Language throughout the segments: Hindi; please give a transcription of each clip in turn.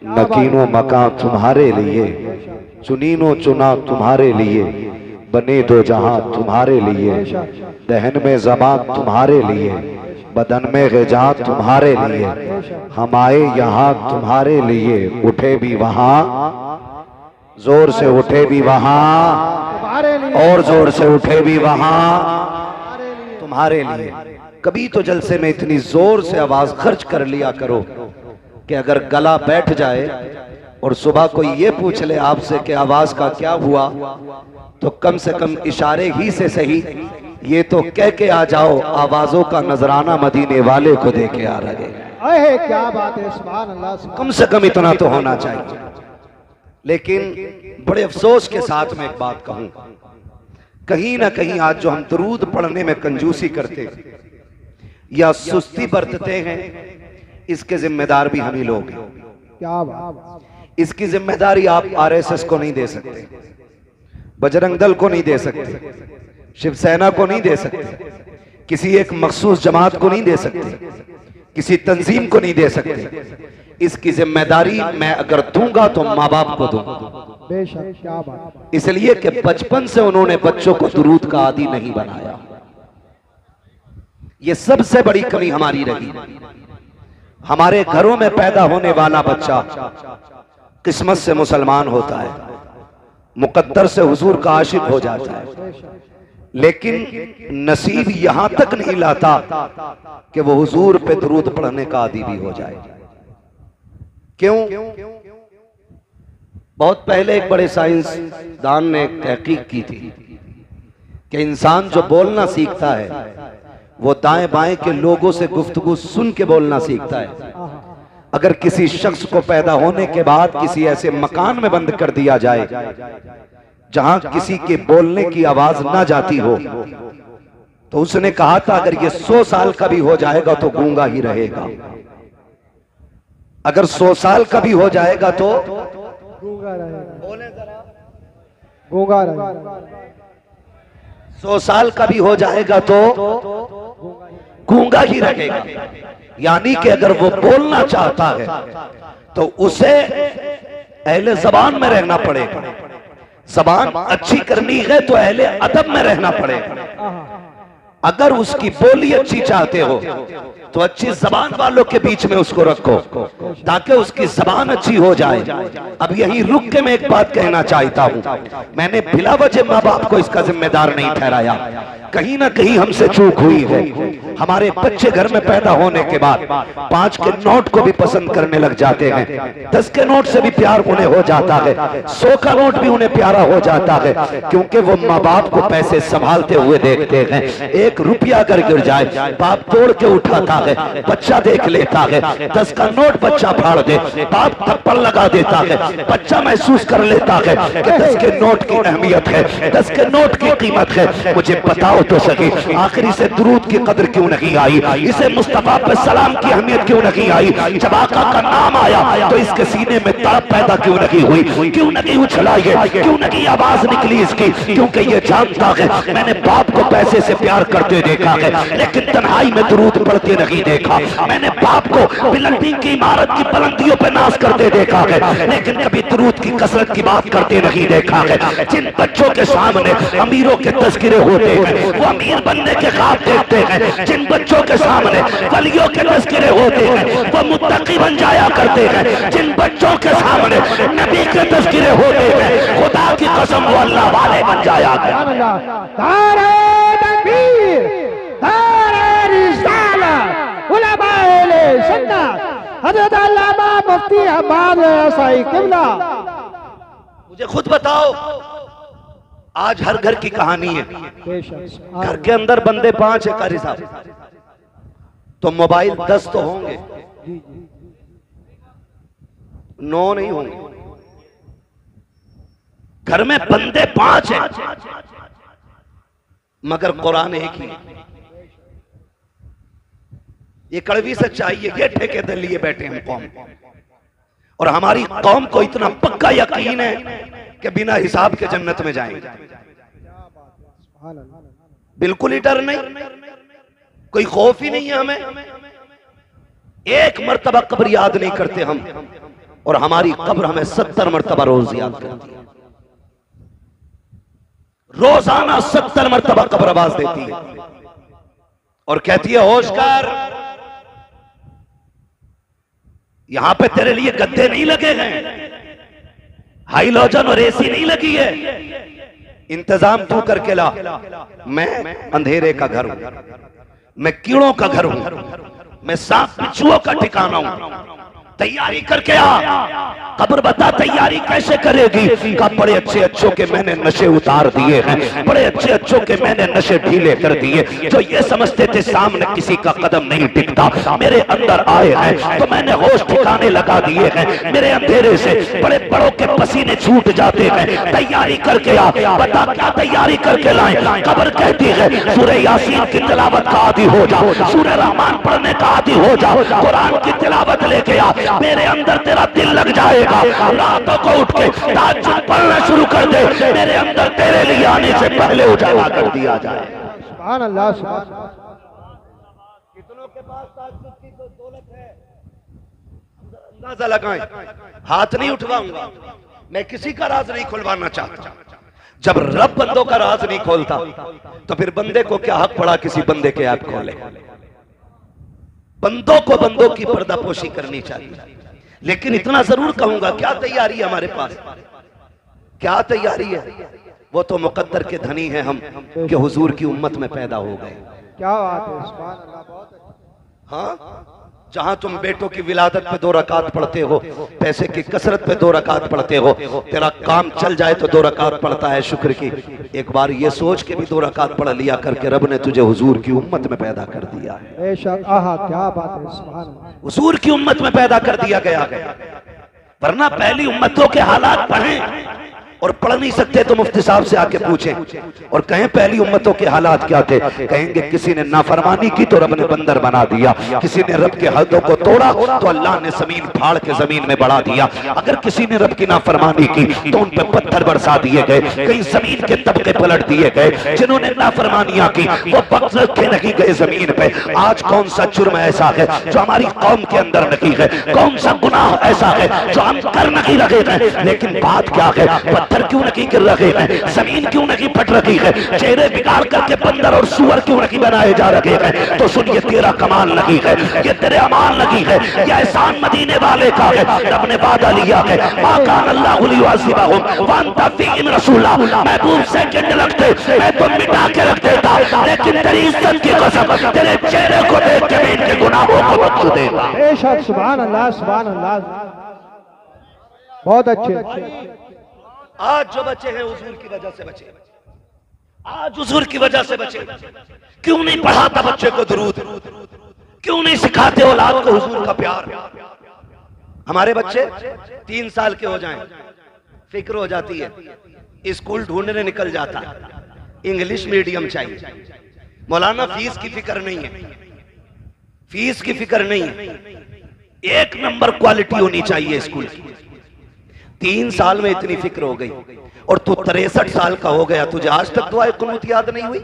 नकीनो मकां तुम्हारे लिए, चुनीनो चुना तुम्हारे लिए, बने दो जहां तुम्हारे लिए, दहन में ज़बां तुम्हारे लिए, बदन में ग़िज़ा तुम्हारे लिए, हम आए यहाँ तुम्हारे लिए, उठे भी वहां, जोर से उठे भी वहां, और जोर से उठे भी वहां तुम्हारे लिए। कभी तो जलसे में इतनी जोर से आवाज खर्च कर लिया करो कि अगर गला बैठ जाए और सुबह कोई ये पूछ ले आपसे कि आवाज का क्या हुआ, तो कम से कम इशारे ही से सही ये तो कह के आ जाओ, आवाजों का नजराना मदीने वाले को दे के आ रहे। क्या बात है, सुभान अल्लाह। कम से कम इतना तो होना चाहिए। लेकिन बड़े अफसोस के साथ मैं एक बात कहूं, कहीं ना कहीं आज जो हम दरूद पढ़ने में कंजूसी करते या सुस्ती बरतते हैं, इसके जिम्मेदार भी हम ही लोग हैं। क्या बात। इसकी जिम्मेदारी आप आरएसएस को नहीं दे सकते, बजरंग दल को नहीं दे सकते, शिवसेना को नहीं दे सकते, किसी एक मखसूस जमात को नहीं दे सकते, किसी तंजीम को नहीं दे सकते। इसकी जिम्मेदारी मैं अगर दूंगा तो माँ बाप को दूंगा। बेशक, क्या बात। इसलिए कि बचपन से उन्होंने बच्चों को दुरूद का आदी नहीं बनाया। ये सबसे बड़ी कमी हमारी रही। हमारे घरों में पैदा होने वाला बच्चा किस्मत से मुसलमान होता है, मुकद्दर से हुजूर का आशिक हो जाता है, लेकिन नसीब यहां तक नहीं लाता कि वो हुजूर पे दुरूद पढ़ने का आदी भी हो जाए। क्यों? बहुत पहले एक बड़े साइंसदान ने एक तहकीक की थी कि इंसान जो बोलना सीखता है वो दाएं बाएं के लोगों से गुफ्तगू सुन के बोलना सीखता है। अगर किसी शख्स को पैदा होने के बाद किसी ऐसे मकान में बंद कर दिया जाए जहां किसी के बोलने की आवाज ना जाती हो, तो उसने कहा था अगर ये 100 साल का भी हो जाएगा तो गूंगा ही रहेगा। अगर 100 साल का भी हो जाएगा तो गूंगा रहेगा। बोले जरा, गूंगा रहेगा। 100 साल का भी हो जाएगा तो गूंगा ही रहेगा। यानी कि अगर वो बोलना चाहता है तो उसे अहले ज़बान में रहना पड़ेगा। ज़बान अच्छी करनी है तो अहले अदब में रहना पड़ेगा। अगर उसकी बोली अच्छी चाहते हो तो अच्छी ज़बान वालों के बीच में उसको रखो ताकि उसकी ज़बान अच्छी हो जाए। अब यही रुक के मैं एक बात कहना चाहता हूं, मैंने बिला वजह माँ बाप को इसका जिम्मेदार नहीं ठहराया। कहीं ना कहीं हमसे चूक हुई है। हमारे बच्चे घर में पैदा होने के बाद 5 के नोट को भी पसंद करने लग जाते हैं, 10 के नोट से भी प्यार उन्हें हो जाता है, 100 का नोट भी उन्हें प्यारा हो जाता है, क्योंकि वो माँ बाप को पैसे संभालते हुए देखते हैं। 1 रुपया अगर गिर जाए बाप तोड़ के उठाता है, बच्चा देख लेता है। 10 का नोट बच्चा फाड़ दे, बाप थप्पड़ लगा देता है। बच्चा महसूस कर लेता है कि 10 के नोट की अहमियत है, 10 के नोट की कीमत है। मुझे बताओ तो सही, आखिरी से दुरूद की कदर क्यों नहीं आई? इसे मुस्तफा पे सलाम की अहमियत क्यों नहीं आई? जब आका का नाम आया तो इसके सीने में तड़प पैदा क्यों नहीं हुई? क्यों नहीं उछला ये? क्यों नहीं आवाज निकली इसकी? क्योंकि ये जानता है मैंने बाप को पैसे से प्यार करते देखा है, लेकिन तन्हाई में दुरूद पढ़ते नहीं देखा। मैंने बाप को बिल्डिंग की इमारत की बुलंदियों पे नाज करते देखा है, लेकिन कभी दुरूद की कसरत की बात करते नहीं देखा है। जिन बच्चों के सामने अमीरों के तस्करे होते हैं वो अमीर बनने के ख्वाब देखते हैं, जिन बच्चों के सामने वलियों के तस्करे होते हैं वो मुत्तकी बन जाया करते हैं, जिन बच्चों के सामने नबी के तस्करे होते हैं खुदा की कसम वो अल्लाह वाले बन जाया करते हैं। मुझे खुद बताओ, आज हर घर की कहानी है। घर के अंदर बंदे 5 है कारी साहब, तो मोबाइल 10 तो होंगे, 9 नहीं होंगे। घर में बंदे 5 हैं मगर कुरान एक ही। ये कड़वी सच्चाई है, ये ठेके दे लिए बैठे हम कौम, और हमारी कौम को इतना पक्का यकीन है कि बिना हिसाब के जन्नत में जाएंगे। बिल्कुल ही डर नहीं, कोई खौफ ही नहीं है हमें। एक मर्तबा कब्र याद नहीं करते हम, और हमारी कब्र हमें 70 मरतबा रोज याद करती है। रोजाना 70 मरतबा कब्र आवाज देती है और कहती है होश कर, यहां पे तेरे लिए गद्दे नहीं लगे हैं, हाइलोजन और एसी नहीं लगी है, इंतजाम तू करके ला। मैं अंधेरे का घर हूं, मैं कीड़ों का घर हूं, मैं सांप बिच्छुओं का ठिकाना हूं, तैयारी करके आ। कब्र बता तैयारी कैसे करेगी? का बड़े अच्छे अच्छों के मैंने नशे उतार दिए हैं, बड़े अच्छे अच्छों के मैंने नशे ढीले कर दिए। जो ये समझते थे सामने किसी का कदम नहीं टिकता, मेरे अंदर आए हैं तो मैंने होश ठिकाने लगा दिए हैं। मेरे अंधेरे से बड़े बड़ों के पसीने छूट जाते हैं। तैयारी करके आ। बता क्या तैयारी करके लाए? कब्र कहती है सूरह यासीन की तिलावत का आदी हो जाओ, सूरह रहमान पढ़ने का आदी हो जाओ, कुरान की तिलावत लेके आ, मेरे अंदर तेरा दिल लग जाएगा। रातों को उठ के ताज्जुद पढ़ना शुरू कर दे, मेरे अंदर तेरे लिए आने से पहले उजाला कर दिया जाए। सुभान अल्लाह, सुभान अल्लाह। कितनों के पास ताज्जुद की तो दौलत है, अंदाजा लगाएं। हाथ नहीं उठवाऊंगा, मैं किसी का राज नहीं खुलवाना चाहता। जब रब बंदों का राज नहीं खोलता तो फिर बंदे को क्या हक पड़ा किसी बंदे के ऐप खोले? बंदों को बंदों की पर्दापोशी करनी चाहिए। लेकिन इतना जरूर कहूंगा, क्या तैयारी है हमारे पास? क्या तैयारी है? वो तो मुकद्दर के धनी हैं हम कि हुजूर की उम्मत में पैदा हो गए। क्या बात है, सुभान अल्लाह, बहुत अच्छा। हाँ, जहां तुम बेटों की विलादत पे 2 रकात पढ़ते हो, पैसे की कसरत पे 2 रकात पढ़ते हो, तेरा काम चल जाए तो 2 रकात पढ़ता है शुक्र की। एक बार ये सोच के भी 2 रकात पढ़ लिया करके रब ने तुझे हुजूर की उम्मत में पैदा कर दिया है। बेशक, आहा क्या बात है, सुभान अल्लाह। हुजूर की उम्मत में पैदा कर दिया गया है। वरना पहली उम्मतों के हालात पढ़ें, और पढ़ नहीं सकते तो मुफ्ती साहब से आके पूछें और कहें पहली उम्मतों के हालात क्या थे। कहेंगे किसी ने नाफरमानी की तो रब ने बंदर बना दिया, किसी ने रब के हदों को तोड़ा तो अल्लाह ने जमीन फाड़ के जमीन में बढ़ा दिया, अगर किसी ने रब की नाफरमानी की तो उन पर पत्थर बरसा दिए गए, कहीं जमीन के तबके पलट दिए गए। जिन्होंने नाफरमानियां की वो बख्श रखे नहीं गए जमीन पे। आज कौन सा जुर्म ऐसा है जो हमारी कौम के अंदर नहीं है? कौन सा गुनाह ऐसा है जो हम कर नहीं रहे हैं? लेकिन बात क्या है, पत्थर क्यों नहीं गिर रहे हैं, जमीन क्यों नहीं फट रही है, चेहरे बिगाड़ करके बंदर और सुअर क्यों नहीं बनाए जा रहे हैं? तो सुन, ये तेरा कमाल नहीं है, ये तेरे अमाल नहीं है, ये एहसान मदीने वाले का है। रब ने वादा लिया है, मा कान अल्लाहु लियुअज़्ज़िबहुम व अंत फ़ीहिम रसूला। महबूब सेकंड लगते मैं तो मिटा के रख देता, लेकिन तेरी इज्जत की कसम तेरे चेहरे को देख के मैं इनके गुनाहों को बख्श देता। बेशक, सुभान अल्लाह, सुभान अल्लाह, बहुत अच्छे। आज जो बचे हैं हुजूर की वजह से बचे, आज हुजूर की वजह से बचे। क्यों नहीं पढ़ाता बच्चे को दुरूद? क्यों नहीं सिखाते औलाद को हुजूर का प्यार? हमारे बच्चे 3 साल के हो जाएं, फिक्र हो जाती है, स्कूल ढूंढने निकल जाता है, इंग्लिश मीडियम चाहिए। मौलाना फीस की फिक्र नहीं है, फीस की फिक्र नहीं है, 1 नंबर क्वालिटी होनी चाहिए स्कूल की। 3 साल में इतनी फिक्र हो गई और तू 63 साल का हो गया, तुझे आज तक दुआए कुनूत याद नहीं हुई?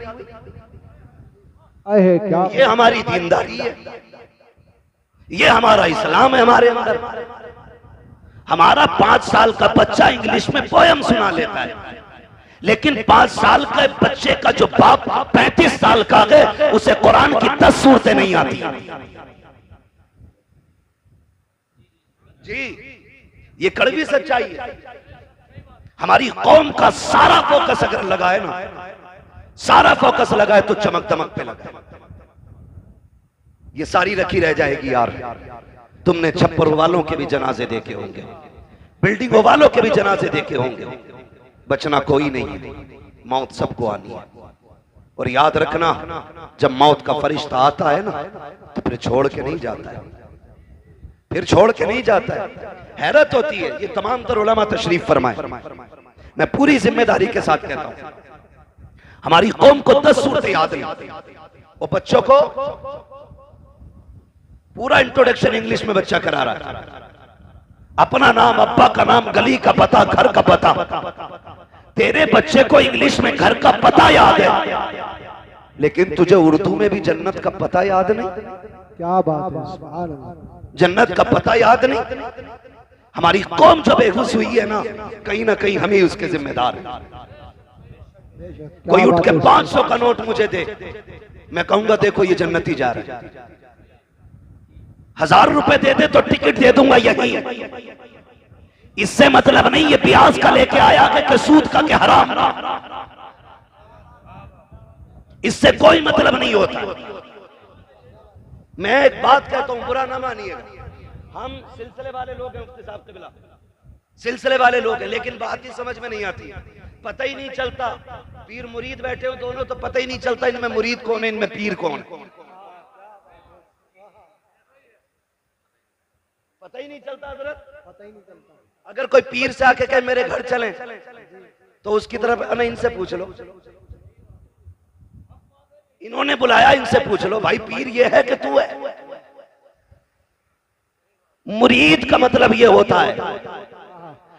अहे क्या, ये हमारी दीनदारी है, ये हमारा इस्लाम है हमारे अंदर। हमारा 5 साल का बच्चा इंग्लिश में पोयम सुना लेता है, लेकिन 5 साल के बच्चे का जो बाप 35 साल का है उसे कुरान की 10 सूरतें नहीं आती। जी, ये कड़वी सच्चाई है। हमारी कौम का सारा फोकस अगर लगाए ना, सारा फोकस लगाए तो चमक दमक पे लगाए, ये सारी रखी रह जाएगी। यार तुमने छप्पर वालों के भी जनाजे देखे होंगे, बिल्डिंगों वालों के भी जनाजे देखे होंगे, बचना कोई नहीं है, मौत सबको आनी है। और याद रखना, जब मौत का फरिश्ता आता है ना तो फिर छोड़ के नहीं जाता है, फिर छोड़ के नहीं जाता है। हैरत होती है, ये तमाम तर उलमा तशरीफ फरमाए, मैं पूरी जिम्मेदारी के साथ कहता हूं, हमारी कौम को 10 सूरतें याद नहीं। वो बच्चों को पूरा इंट्रोडक्शन इंग्लिश में बच्चा करा रहा है, अपना नाम, अब्बा का नाम, गली का पता, घर का पता। तेरे बच्चे को इंग्लिश में घर का पता याद है, लेकिन तुझे उर्दू में भी जन्नत का पता याद नहीं। क्या बात है, सुभान अल्लाह। जन्नत का पता याद नहीं। हमारी कौम जो बेहोश हुई है ना कहीं हम ही उसके जिम्मेदार हैं। कोई उठ के 500 का नोट मुझे दे, मैं कहूंगा देखो ये जन्नती जा रहा है। 1000 रुपए दे दे तो टिकट दे दूंगा यही। इससे मतलब नहीं ये ब्याज का लेके आया कि सूद का क्या हराम, इससे कोई मतलब नहीं होता। मैं एक बात कहता हूं, बुरा ना मानिएगा, हम सिलसिले वाले लोग हैं, मुफ्ती साहब क़िबला सिलसिले वाले लोग हैं, लेकिन बात ही समझ में नहीं आती, पता ही नहीं चलता। पीर मुरीद बैठे हो दोनों, तो पता ही नहीं चलता इनमें मुरीद कौन है, इनमें पीर कौन है, पता ही नहीं चलता हज़रत, पता ही नहीं चलता। अगर कोई पीर से आके कहे मेरे घर चलें, तो उसकी तरफ ना इनसे पूछ लो, इन्होंने बुलाया इनसे पूछ लो, भाई पीर ये है कि तू है। मुरीद का मतलब ये होता है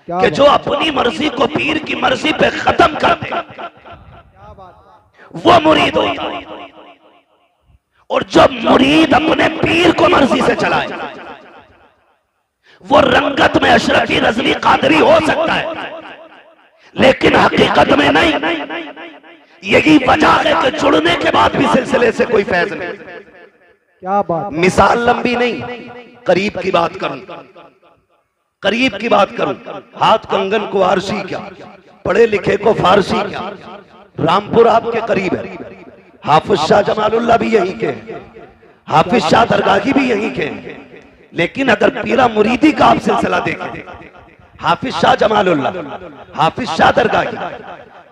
कि जो अपनी मर्जी को पीर की मर्जी पे खत्म कर दे, वो मुरीद होता है। और जब मुरीद अपने पीर को मर्जी से चलाए, वो रंगत में अशरफी रज़वी कादरी हो सकता है, लेकिन हकीकत में नहीं। यही वजह है कि जुड़ने के बाद भी सिलसिले से कोई फैज़ नहीं। क्या बात, मिसाल लंबी नहीं, करीब की बात करूं, करीब की बात करूं। हाथ कंगन को आरसी क्या, पढ़े लिखे को फारसी क्या। रामपुर आपके करीब है, हाफिज शाह जमालुल्लाह भी यहीं के हैं, हाफिज शाह दरगाही भी यहीं के हैं। लेकिन अगर पीरा मुरीदी का आप सिलसिला देखें, हाफिज शाह जमालुल्लाह, हाफिज शाह दरगाही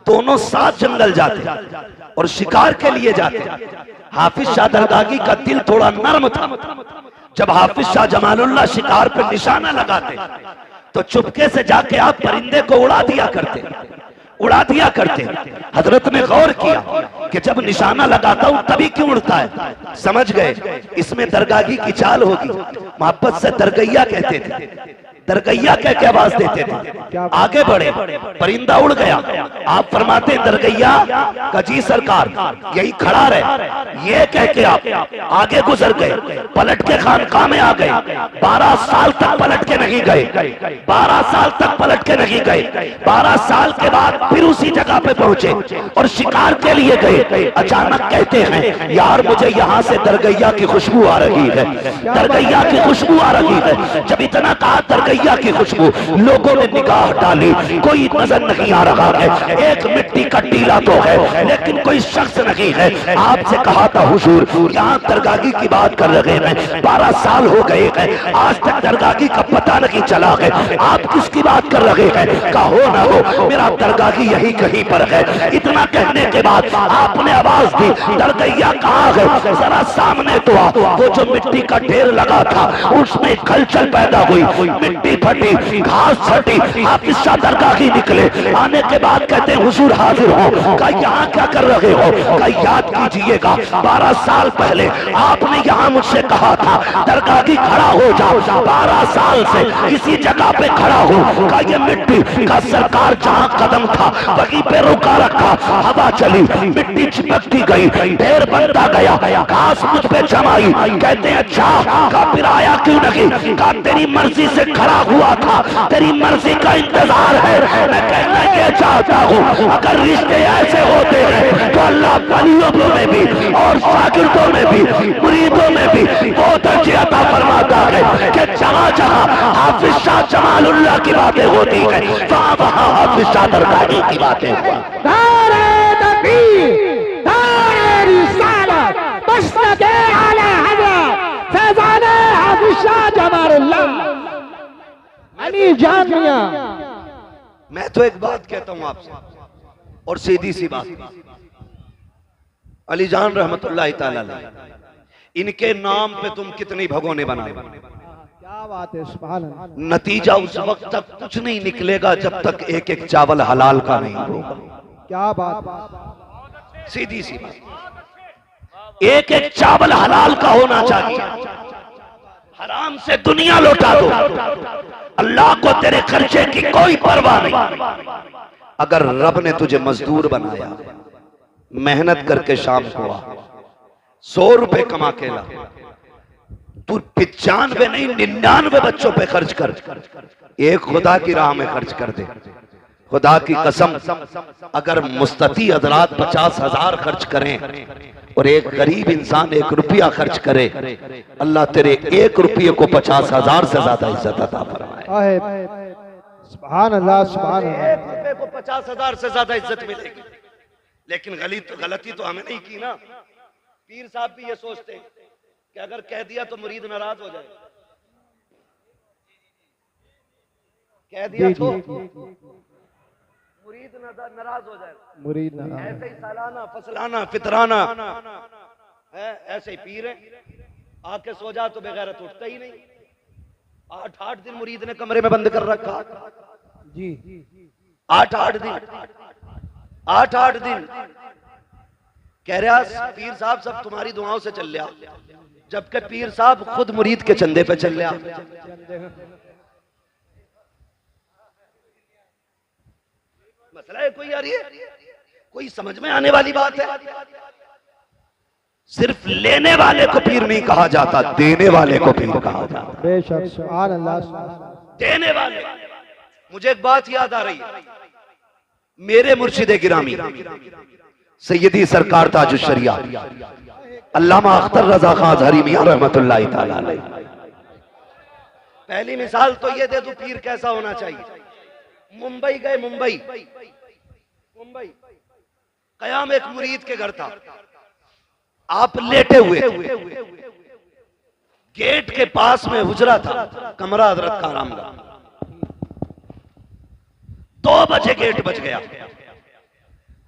दोनों साथ जंगल जाते और शिकार के लिए जाते। हाफिज शाह दरगाही का दिल थोड़ा नर्म था, जब हाफिज शाह जमालुल्लाह शिकार पर निशाना लगाते तो चुपके से जाके आप परिंदे को उड़ा दिया करते, उड़ा दिया करते। हजरत ने गौर किया कि जब निशाना लगाता हूं तभी क्यों उड़ता है, समझ गए इसमें दरगाही की चाल होगी। मोहब्बत से दरगैया कहते थे, दरगैया कह के आवाज देते थे। आगे बढ़े, परिंदा उड़ गया, आप फरमाते दरगैया का जी सरकार यही खड़ा रहे, ये कह के आप आगे गुजर गए, पलट के खानकाह में आ गए। 12 साल तक पलट के नहीं गए, 12 साल तक पलट के नहीं गए। 12 साल के बाद फिर उसी जगह पे पहुंचे और शिकार के लिए गए। अचानक कहते हैं यार मुझे यहाँ से दरगैया की खुशबू आ रही है, दरगैया की खुशबू आ रही है। जब इतना कहा दरगैया की खुशबू, लोगों ने निगाह डाली, कोई नजर नहीं आ रहा है। एक मिट्टी का टीला तो है लेकिन कोई शख्स नहीं है। आपसे कहा था हुजूर यहाँ दरगाही की बात कर रहे हैं, 12 साल हो गए हैं, आज तक दरगाही का पता नहीं चला है, आप किसकी बात कर रहे हैं? कहो ना हो मेरा दरगाही यही कहीं पर है। इतना कहने के बाद आपने आवाज दी दरगैया कहाँ है, जरा सामने तो आ। वो जो मिट्टी का ढेर लगा था उसमें खलचल पैदा हुई, मिट्टी फटी, घास छटी। हाफिज शाह दरगाही निकले, आने के बाद कहते हैं हुजूर हाजिर हो। कहा यहाँ क्या कर रहे हो? कहा याद कीजिएगा 12 साल पहले आपने यहाँ मुझसे कहा था दरगाही खड़ा हो जाओ। 12 साल से इसी जगह पे खड़ा हो। कहा ये मिट्टी का सरकार जहाँ कदम था वहीं पे रुका रखा, हवा चली, मिट्टी चिपकती गई, ढेर बनता गया, घास मुझ पे जमाई। कहते हैं अच्छा का फिर आया क्यों नहीं? कहा तेरी मर्जी से खड़ा हुआ था, तेरी मर्जी का इंतजार है। मैं कहना ये चाहता हूँ अगर रिश्ते ऐसे होते हैं तो अल्लाह वलियों में भी और शागिर्दों में भी मुरीदों में भी वो दर्जे अता फरमाता है कि जहाँ जहाँ हाफिज शाह जमालुल्लाह की बातें होती है वहाँ वहाँ हाफिज शाह दरगाही की बातें जामिया। मैं तो एक बात कहता हूं आपसे और सीधी सी बात, अली जान रहमतुल्लाह ताला अलैह, इनके नाम पे तुम कितनी भगोने बनाओ, क्या बात है, सुभान अल्लाह। नतीजा उस वक्त तक कुछ नहीं निकलेगा जब तक एक एक चावल हलाल का नहीं होगा। क्या बात, सीधी सी बात, एक एक चावल हलाल का होना चाहिए। हराम से दुनिया लौटा दो, अल्लाह को तेरे खर्चे की कोई परवाह नहीं। अगर रब ने तुझे मजदूर बनाया, मेहनत करके शाम को आ, 100 रुपए कमा के ला, तू 95 नहीं 99 बच्चों पे खर्च कर, एक खुदा की राह में खर्च कर दे। खुदा की कसम, अगर मुस्तती हजरात 50,000 खर्च करें और एक गरीब इंसान 1 रुपया खर्च करे, अल्लाह तेरे 1 रुपये को 50,000 से ज्यादा इज्जत अता फरमाए। सुभान अल्लाह, सुभान अल्लाह। 1 रुपये को 50,000 से ज्यादा इज्जत मिलेगी। लेकिन गलती तो हमें नहीं की ना। पीर साहब भी ये सोचते हैं कि अगर कह दिया तो मुरीद नाराज हो जाए, कह दिया तो मुरीद नाराज हो जाए। मुरीद नाराज। ऐसे ही सालाना फसलाना फितराना है, ऐसे ही पीर है। आके सो जा तो बेगैरत उठता ही नहीं। 8-8 दिन मुरीद ने कमरे में बंद कर रखा जी। 8-8 दिन, 8-8 दिन कह रहा पीर साहब सब तुम्हारी दुआओं से चल लिया, जबकि पीर साहब खुद मुरीद के चंदे पे चल लिया। मसला है कोई यार, ये कोई समझ में आने वाली बात है। सिर्फ लेने वाले को पीर नहीं कहा जाता, देने वाले को पीर कहा जाता। बेशक, सुभान अल्लाह। देने वाले। मुझे एक बात याद आ रही है, मेरे मुर्शिदे गिरामी सैयदी सरकार ताजुश शरिया अल्लामा अख्तर रजा खान अज़हरी मियां रहमतुल्लाहि तआला अलैह। पहली मिसाल तो ये दे दूं पीर कैसा होना चाहिए। मुंबई गए, मुंबई कयाम एक मुरीद के घर था। आप लेटे हुए थे, गेट के पास में हुजरा था, कमरा हजरत का आराम का। 2 बजे गेट बज गया,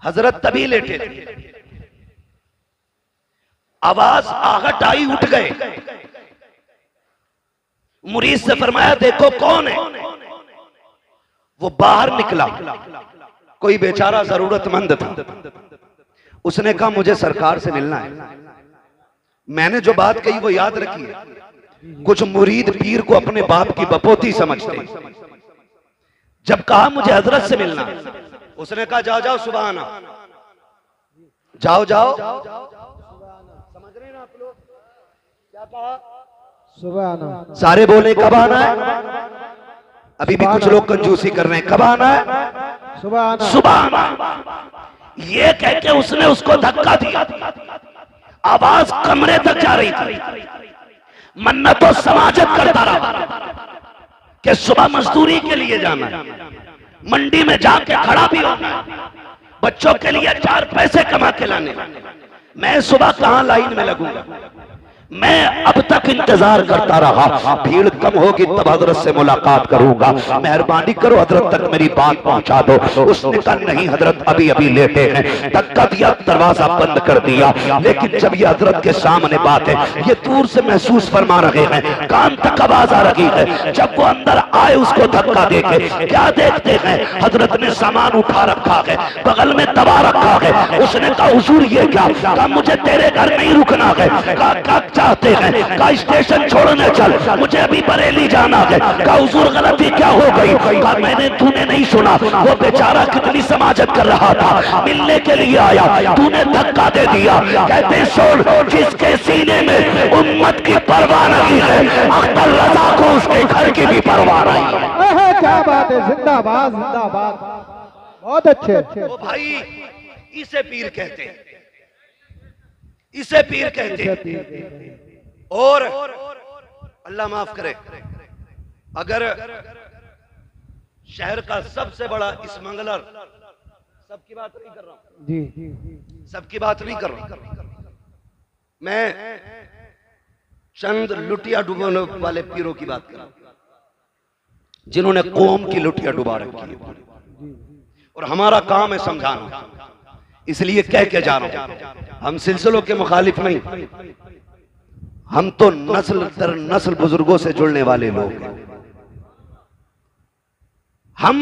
हजरत तभी लेटे थे। आवाज आहट आई, उठ गए। मुरीद से फरमाया देखो कौन है। वो बाहर निकला, कोई बेचारा जरूरतमंद था। उसने कहा मुझे सरकार से मिलना है। मैंने जो बात कही वो याद रखिए। कुछ मुरीद पीर को अपने बाप की बपोती समझते। जब कहा मुझे हजरत से मिलना, उसने कहा जाओ जाओ सुबह आना, जाओ जाओ। समझ रहे हैं ना आप लोग क्या कहा? सुबह आना। सारे बोले कब आना है? अभी भी कुछ लोग कंजूसी कर रहे हैं, कब आना है? सुबह आना। सुबह आना। ये कह के उसने उसको धक्का दिया। आवाज कमरे तक जा रही थी। मन्नतों समाजत करता रहा कि सुबह मजदूरी के लिए जाना है, मंडी में जाके खड़ा भी होना है, बच्चों के लिए 4 पैसे कमा के लाने। मैं सुबह कहां लाइन में लगूंगा? मैं अब तक इंतजार करता रहा, भीड़ कम होगी तब हजरत से मुलाकात करूंगा, मेहरबानी करो हजरत तक मेरी बात पहुंचा दो। उसने कहा नहीं हजरत अभी अभी लेटे हैं। धक्का दिया, दरवाजा बंद कर दिया। लेकिन जब ये हजरत के सामने बात है, ये दूर से महसूस फरमा रहे हैं, कान तक आवाज आ रही है। जब वो अंदर आए उसको धक्का देके क्या देखते हैं? हजरत ने सामान उठा रखा है, बगल में दबा रखा है। उसने कहा हुजूर ये क्या? कहा मुझे तेरे घर नहीं रुकना है। कहा चाहते हैं? कहा स्टेशन छोड़ने चल, मुझे अभी बरेली जाना है। कहा हुजूर गलती क्या हो गई? कहा तूने नहीं सुना, वो बेचारा कितनी समाजत कर रहा था, मिलने के लिए आया, तूने धक्का दे दिया। कहते सुन, जिसके सीने में उम्मत की परवाह नहीं है, अख्तर रजा को उसके घर की भी परवाह नहीं है। क्या बात है, जिंदाबाद जिंदाबाद, बहुत अच्छे। तो भाई इसे पीर कहते हैं, इसे पीर कहते हैं। और अल्लाह माफ करे, अगर शहर का सबसे बड़ा स्मगलर, सबकी बात नहीं कर रहा हूं जी, सबकी बात नहीं कर रहा हूं मैं, चंद लुटिया डुबाने वाले पीरों की बात कर रहा हूं, जिन्होंने कौम की लुटिया डुबा रखी है। और हमारा काम है समझाना, इसलिए कह के जा रहा हूं, हम सिलसिलों के मुखालिफ नहीं, हम तो नस्ल दर नस्ल बुजुर्गों से जुड़ने वाले लोग हैं। हम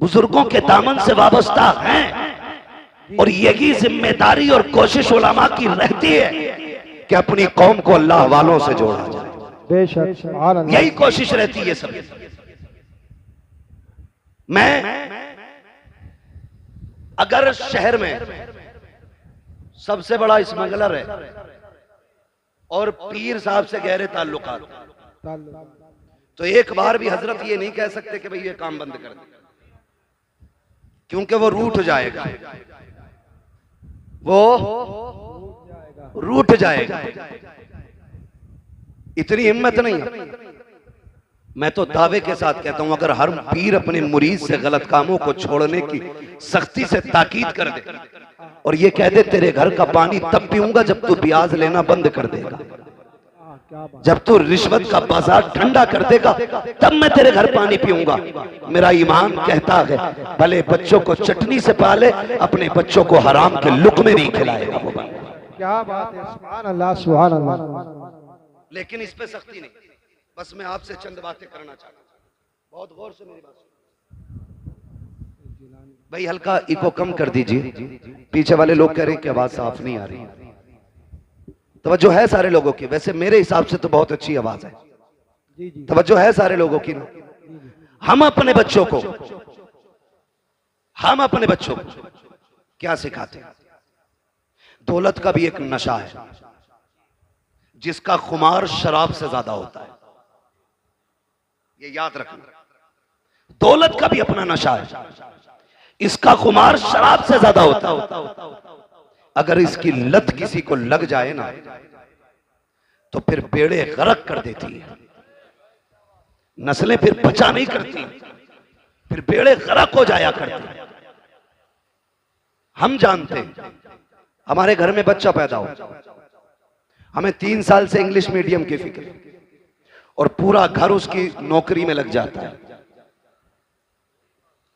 बुजुर्गों के दामन से वाबस्ता हैं और यही जिम्मेदारी और कोशिश उलमा की रहती है कि अपनी कौम को अल्लाह वालों से जोड़ा जाए। बेशक, यही कोशिश रहती है सब। मैं अगर शहर में सबसे बड़ा स्मगलर है और पीर साहब से गहरे ताल्लुकात, ताल्लुक। तो एक बार भी हजरत ये नहीं कह सकते कि भाई ये काम बंद कर दे, क्योंकि वो रूठ जाएगा, वो रूठ जाएगा। इतनी हिम्मत नहीं है। मैं तो दावे के साथ कहता हूं, अगर हर पीर अपने मुरीद से गलत कामों को छोड़ने की सख्ती से ताकीद कर दे और ये कह दे तेरे घर का पानी तब पीऊंगा जब तू ब्याज लेना बंद कर देगा, जब तू रिश्वत का बाजार ठंडा कर देगा तब मैं तेरे घर पानी पीऊंगा, मेरा ईमान कहता है भले बच्चों को चटनी से पाले, अपने बच्चों को हराम के लुक़मे नहीं खिलाएगा वो बंदा। क्या बात है, सुभान अल्लाह, सुभान अल्लाह। लेकिन इस पे सख्ती नहीं। बस मैं आपसे चंद बातें करना चाहता हूं, बहुत गौर से मेरी बात सुनिए। भाई हल्का इको कम कर दीजिए, पीछे वाले लोग कह रहे हैं कि आवाज साफ नहीं आ रही। तवज्जो है सारे लोगों की, वैसे मेरे हिसाब से तो बहुत अच्छी आवाज है, तवज्जो है सारे लोगों की ना। हम अपने बच्चों को क्या सिखाते हैं? दौलत का भी एक नशा है जिसका खुमार शराब से ज्यादा होता है, ये याद रखना। दौलत का भी अपना नशा है, इसका खुमार शराब से ज्यादा होता है। अगर इसकी लत किसी को लग जाए ना तो फिर बेड़े गरक कर देती है, नस्लें फिर बचा नहीं करती, फिर बेड़े गरक हो जाया करते हैं। हम जानते हैं, हमारे घर में बच्चा पैदा हो, हमें 3 साल से इंग्लिश मीडियम की फिक्र और पूरा घर उसकी नौकरी में लग जाता है।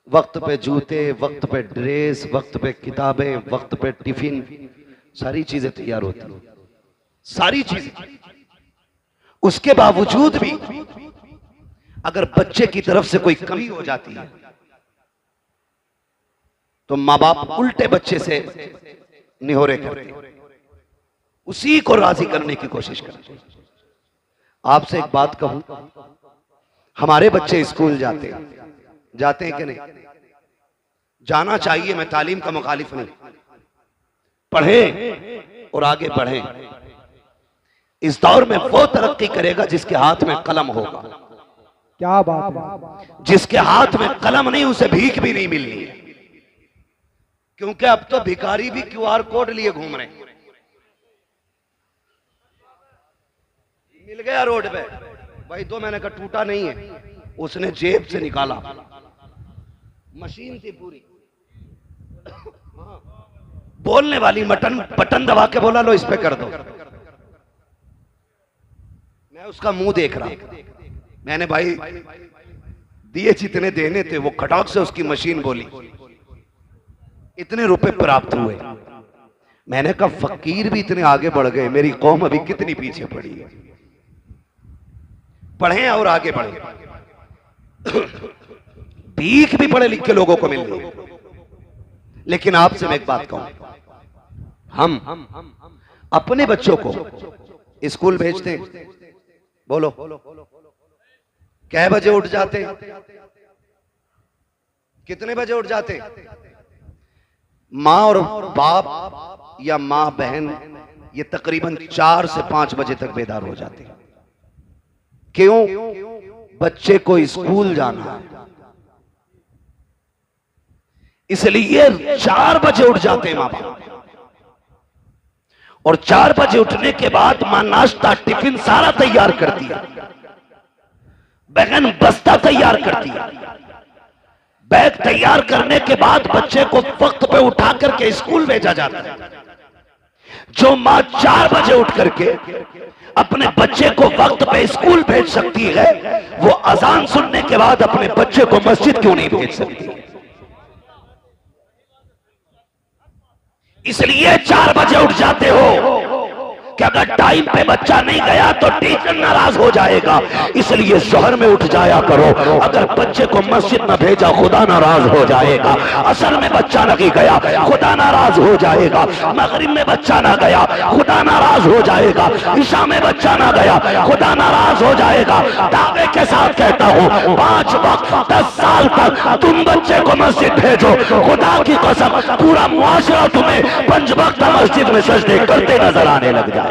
वक्त पे जूते, वक्त पे ड्रेस, वक्त पे किताबें, वक्त पे टिफिन, सारी चीजें तैयार होती हैं, सारी चीजें। उसके बावजूद भी अगर बच्चे की तरफ से कोई कमी हो जाती है तो माँ बाप उल्टे बच्चे से निहोरे करते हैं, उसी को राजी करने की कोशिश करते हैं। आपसे एक बात कहूं, हमारे बच्चे स्कूल जाते हैं कि नहीं? जाना चाहिए, मैं तालीम का मुखालिफ नहीं, पढ़ें और आगे बढ़ें। इस दौर में वो तरक्की करेगा जिसके हाथ में कलम होगा। क्या बात है। जिसके हाथ में कलम नहीं उसे भीख भी नहीं मिलनी है, क्योंकि अब तो भिखारी भी QR कोड लिए घूम रहे हैं। मिल गया रोड पे भाई, 2 महीने का टूटा नहीं है, उसने जेब से निकाला, मशीन थी पूरी, बोलने वाली बटन दबा के बोला लो इस पे कर दो। मैं उसका मुंह देख रहा, मैंने भाई दिए जितने देने थे वो खटाक से उसकी मशीन बोली, इतने रुपए प्राप्त हुए। मैंने कहा फकीर भी इतने आगे बढ़ गए, मेरी कौम अभी कितनी पीछे पड़ी है। पढ़ें और आगे बढ़ें। भीख भी पढ़े लिखे लोगों को मिल रही है। लेकिन आपसे मैं एक बात कहूं, हम अपने बच्चों को स्कूल भेजते हैं, बोलो कै बजे उठ जाते हैं? कितने बजे उठ जाते हैं? माँ और बाप या माँ बहन ये तकरीबन 4 से 5 बजे तक बेदार हो जाते हैं। क्यों? बच्चे को स्कूल जाना है, इसलिए 4 बजे उठ जाते हैं माँ बाप। और 4 बजे उठने के बाद माँ नाश्ता टिफिन सारा तैयार करती है, बहन बस्ता तैयार करती है, बैग तैयार करने के बाद बच्चे को वक्त पे उठा करके स्कूल भेजा जाता है। जो माँ 4 बजे उठ करके अपने बच्चे को वक्त पे स्कूल भेज सकती है, वो अजान सुनने के बाद अपने बच्चे को मस्जिद क्यों नहीं भेज सकती? इसलिए 4 बजे उठ जाते हो कि अगर टाइम पे बच्चा नहीं गया तो टीचर नाराज हो जाएगा, इसलिए शहर में उठ जाया करो। अगर बच्चे को मस्जिद में भेजा खुदा नाराज हो जाएगा, असर में बच्चा नहीं गया खुदा नाराज हो जाएगा, मगरिब में बच्चा ना गया खुदा नाराज हो जाएगा, ईशा में बच्चा ना गया खुदा नाराज हो जाएगा। दावे के साथ कहता हूँ 5 वक्त 10 साल तक तुम बच्चे को मस्जिद भेजो, खुदा की कसम पूरा मुआशरा तुम्हें 5 वक्त मस्जिद में सजदे करते नजर आने लग जाए।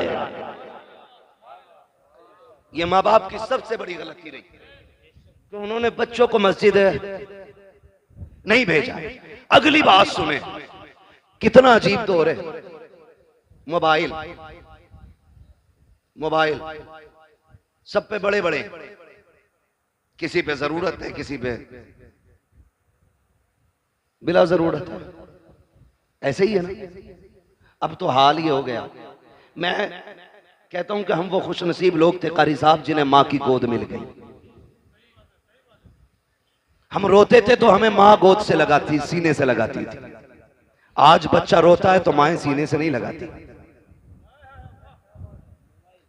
ये माँ बाप की सबसे बड़ी गलती रही कि उन्होंने बच्चों को मस्जिद नहीं भेजा। अगली बात सुने, कितना अजीब दौर है। मोबाइल मोबाइल सब पे बड़े बड़े, किसी पे जरूरत है, किसी पे बिला जरूरत है। ऐसे ही है ना। अब तो हाल ही हो गया। मैं कहता हूं कि हम वो खुशनसीब लोग थे कारी साहब जिन्हें मां की गोद मिल गई। हम रोते थे तो हमें मां गोद से लगाती, सीने से लगाती थी। आज बच्चा रोता है तो माएं सीने से नहीं लगाती,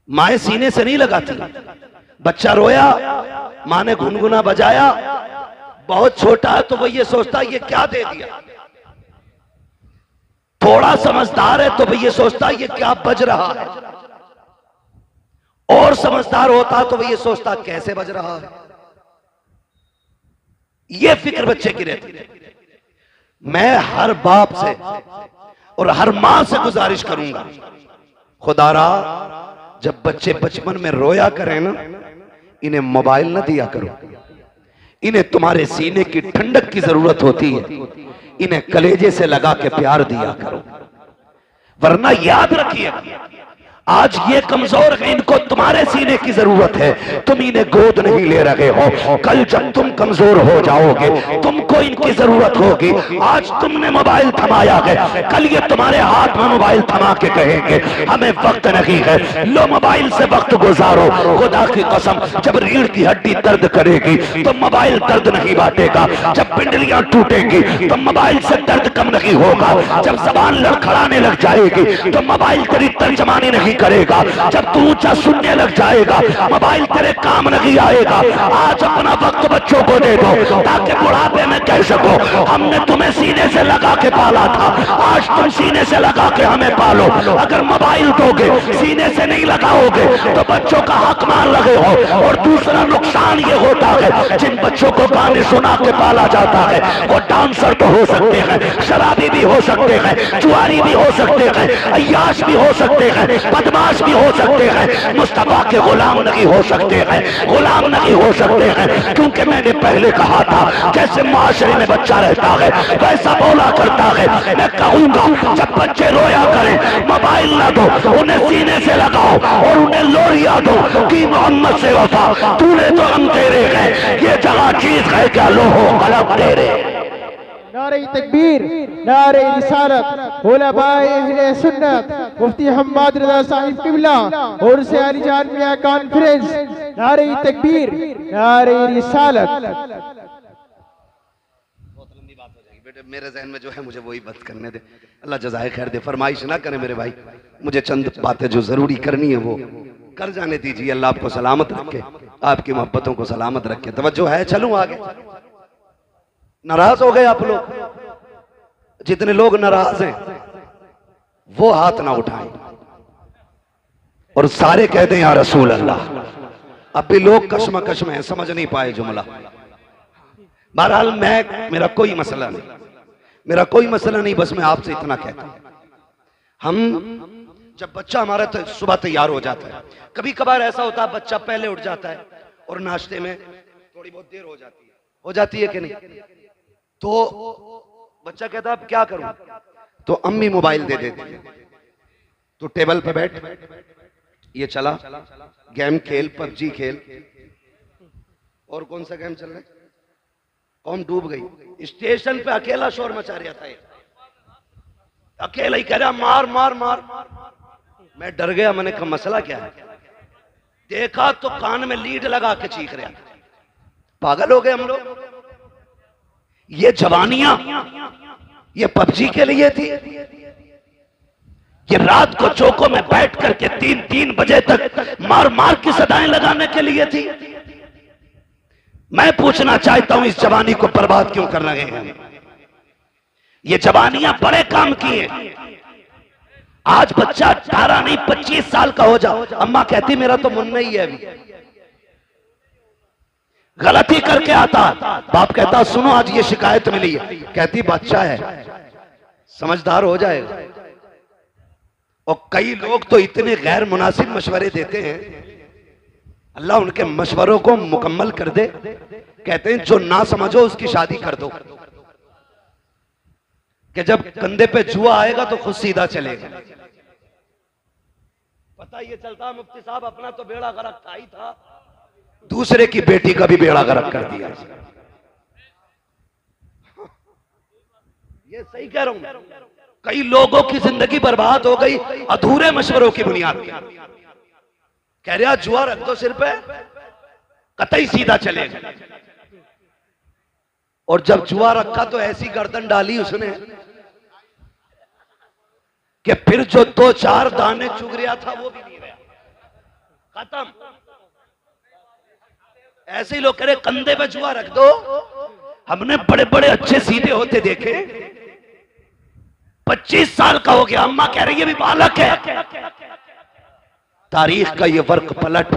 माएं सीने से नहीं लगाती। बच्चा रोया, मां ने गुनगुना बजाया, बहुत छोटा है तो वो ये सोचता है ये क्या दे दिया। थोड़ा समझदार है तो वो ये सोचता है ये क्या बज रहा है। और समझदार होता तो वो ये सोचता कैसे बज रहा है। ये फिक्र बच्चे की रहती है। मैं हर बाप से और हर मां से गुजारिश करूंगा, खुदारा जब बच्चे बचपन में रोया करें ना, इन्हें मोबाइल ना दिया करो। इन्हें तुम्हारे सीने की ठंडक की जरूरत होती है, इन्हें कलेजे से लगा के प्यार दिया करो। वरना याद रखिए, आज ये कमजोर है, इनको तुम्हारे सीने की जरूरत है, तुम इन्हें गोद नहीं ले रहे हो। कल जब तुम कमजोर हो जाओगे तुमको इनकी जरूरत होगी। आज तुमने मोबाइल थमाया है, कल ये तुम्हारे हाथ में मोबाइल थमा के कहेंगे हमें वक्त नहीं है, लो मोबाइल से वक्त गुजारो। खुदा की कसम, जब रीढ़ की हड्डी दर्द करेगी तो मोबाइल दर्द नहीं बांटेगा। जब पिंडलियां टूटेंगी तो मोबाइल से दर्द कम नहीं होगा। जब जबान लड़खड़ाने लग जाएगी तो मोबाइल तेरी तर्जमानी नहीं करेगा। जब तू ऊंचा सुनने लग जाएगा मोबाइल तेरे काम नहीं आएगा। आज अपना वक्त बच्चों को दे दो ताकि बुढ़ापे में कह सको हमने तुम्हें सीने से लगा के पाला था, आज तुम सीने से लगा के हमें पालो। अगर मोबाइल दोगे, सीने से नहीं लगाओगे तो बच्चों का हक मान लगे हो। और दूसरा नुकसान ये होता है, जिन बच्चों को गाने सुना के पाला जाता है वो डांसर तो हो सकते हैं, शराबी भी हो सकते हैं, जुआरी भी हो सकते हैं, अय्याश भी हो सकते हैं, बदमाश भी हो सकते हैं, मुस्तफा के गुलाम नहीं हो सकते हैं, गुलाम नहीं हो सकते हैं। क्योंकि मैंने पहले कहा था जैसे माशरे में बच्चा रहता है वैसा बोला करता है। मैं कहूंगा जब बच्चे रोया करें मोबाइल ना दो, उन्हें सीने से लगाओ और उन्हें लोरिया दो कि मोहम्मद से वफा तूने तो हम तेरे हैं, ये जगह चीज है क्या लोहो कलम तेरे। नारे तकबीर, नारे रिसालत, उलमाए अहले सुन्नत, मुफ्ती हम्माद रज़ा साहिब किबला और से अली जान मियां कॉन्फ्रेंस। नारे तकबीर, नारे रिसालत। बहुत लंबी बात हो जाएगी बेटे, मेरे जहन में जो है मुझे वही बात करने दे। अल्लाह जज़ाए खैर दे, फरमाइश ना करें मेरे भाई, मुझे चंद बातें जो जरूरी करनी है वो कर जाने दीजिए। अल्लाह आपको सलामत रखे, आपकी मोहब्बतों को सलामत रखे। तवज्जो है, चलूं आगे। नाराज हो गए आप लोग? जितने लोग नाराज हैं वो हाथ ना उठाएं और सारे कह दें या रसूल अल्लाह। अब भी लोग कशमकश में हैं, समझ नहीं पाए जुमला। बहरहाल मेरा कोई मसला नहीं, मेरा कोई मसला नहीं, बस मैं आपसे इतना कहता हूं, हम जब बच्चा हमारा सुबह तैयार हो जाता है, कभी कभार ऐसा होता है बच्चा पहले उठ जाता है और नाश्ते में थोड़ी बहुत देर हो जाती है कि नहीं, तो बच्चा कहता है अब क्या करूं, तो अम्मी मोबाइल दे देती है। तो टेबल पे बैठ, ये चला गेम खेल, पबजी खेल, और कौन सा गेम चल रहा है, कौन डूब गई। स्टेशन पे अकेला शोर मचा रहा था, अकेला ही कह रहा मार मार मार। मैं डर गया, मैंने कहा मसला क्या है, देखा तो कान में लीड लगा के चीख रहा। पागल हो गए हम लोग। ये जवानियां ये पबजी के लिए थी, ये रात को चौकों में बैठ करके 3-3 बजे तक मार मार की सदाएं लगाने के लिए थी। मैं पूछना चाहता हूं इस जवानी को बर्बाद क्यों कर रहे हैं। ये जवानियां बड़े काम की हैं। आज बच्चा 18 नहीं 25 साल का हो जाओ, अम्मा कहती मेरा तो मुन्ना ही है, अभी गलती करके आता, बाप कहता सुनो आज ये शिकायत मिली है, कहती बच्चा है समझदार हो जाएगा। और कई लोग तो इतने गैर मुनासिब मशवरे देते हैं, अल्लाह उनके मशवरों को मुकम्मल कर दे। कहते हैं जो ना समझो उसकी शादी कर दो, कि जब कंधे पे जुआ आएगा तो खुद सीधा चलेगा। पता ये चलता मुफ्ती साहब अपना तो बेड़ा गर्क था ही था, दूसरे की बेटी का भी बेड़ा गर्क कर दिया। ये सही कह रहा हूं। कई लोगों की जिंदगी बर्बाद हो गई अधूरे मशवरों की बुनियाद पर। कह रहा जुआ रख दो सिर पे, कतई सीधा चलेगा। और जब जुआ रखा तो ऐसी गर्दन डाली उसने कि फिर जो 2-4 दाने चुग रहा था वो भी नहीं रहा, खत्म। ऐसे ही लोग कह रहे कंधे पे जुआ रख दो। हमने बड़े बड़े अच्छे सीधे होते देखे, 25 साल का हो गया, अम्मा कह रही है भी बालक है। तारीख का ये वर्क पलट,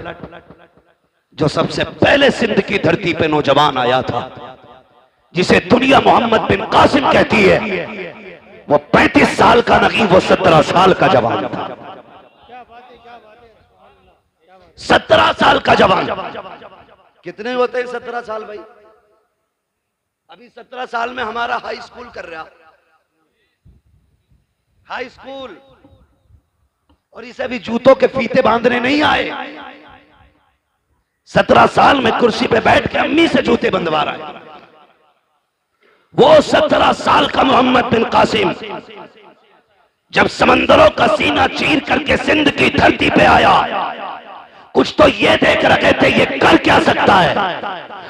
जो सबसे पहले सिंध की धरती पे नौजवान आया था, जिसे दुनिया मोहम्मद बिन कासिम कहती है, वो 35 साल का नहीं, वो 17 साल का जवान था। 17 साल का जवान। कितने होते हैं 17 साल भाई? अभी 17 साल में हमारा हाई स्कूल कर रहा, हाई स्कूल, और इसे भी जूतों के फीते बांधने नहीं आए। 17 साल में कुर्सी पे बैठ के अम्मी से जूते बंधवा रहा है। वो 17 साल का मोहम्मद बिन कासिम जब समंदरों का सीना चीर करके सिंध की धरती पे आया, कुछ तो ये देख रहे थे ये कर क्या सकता है,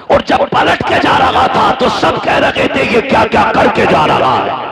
और जब पलट के जा रहा था तो सब कह रहे थे ये क्या क्या करके जा रहा है,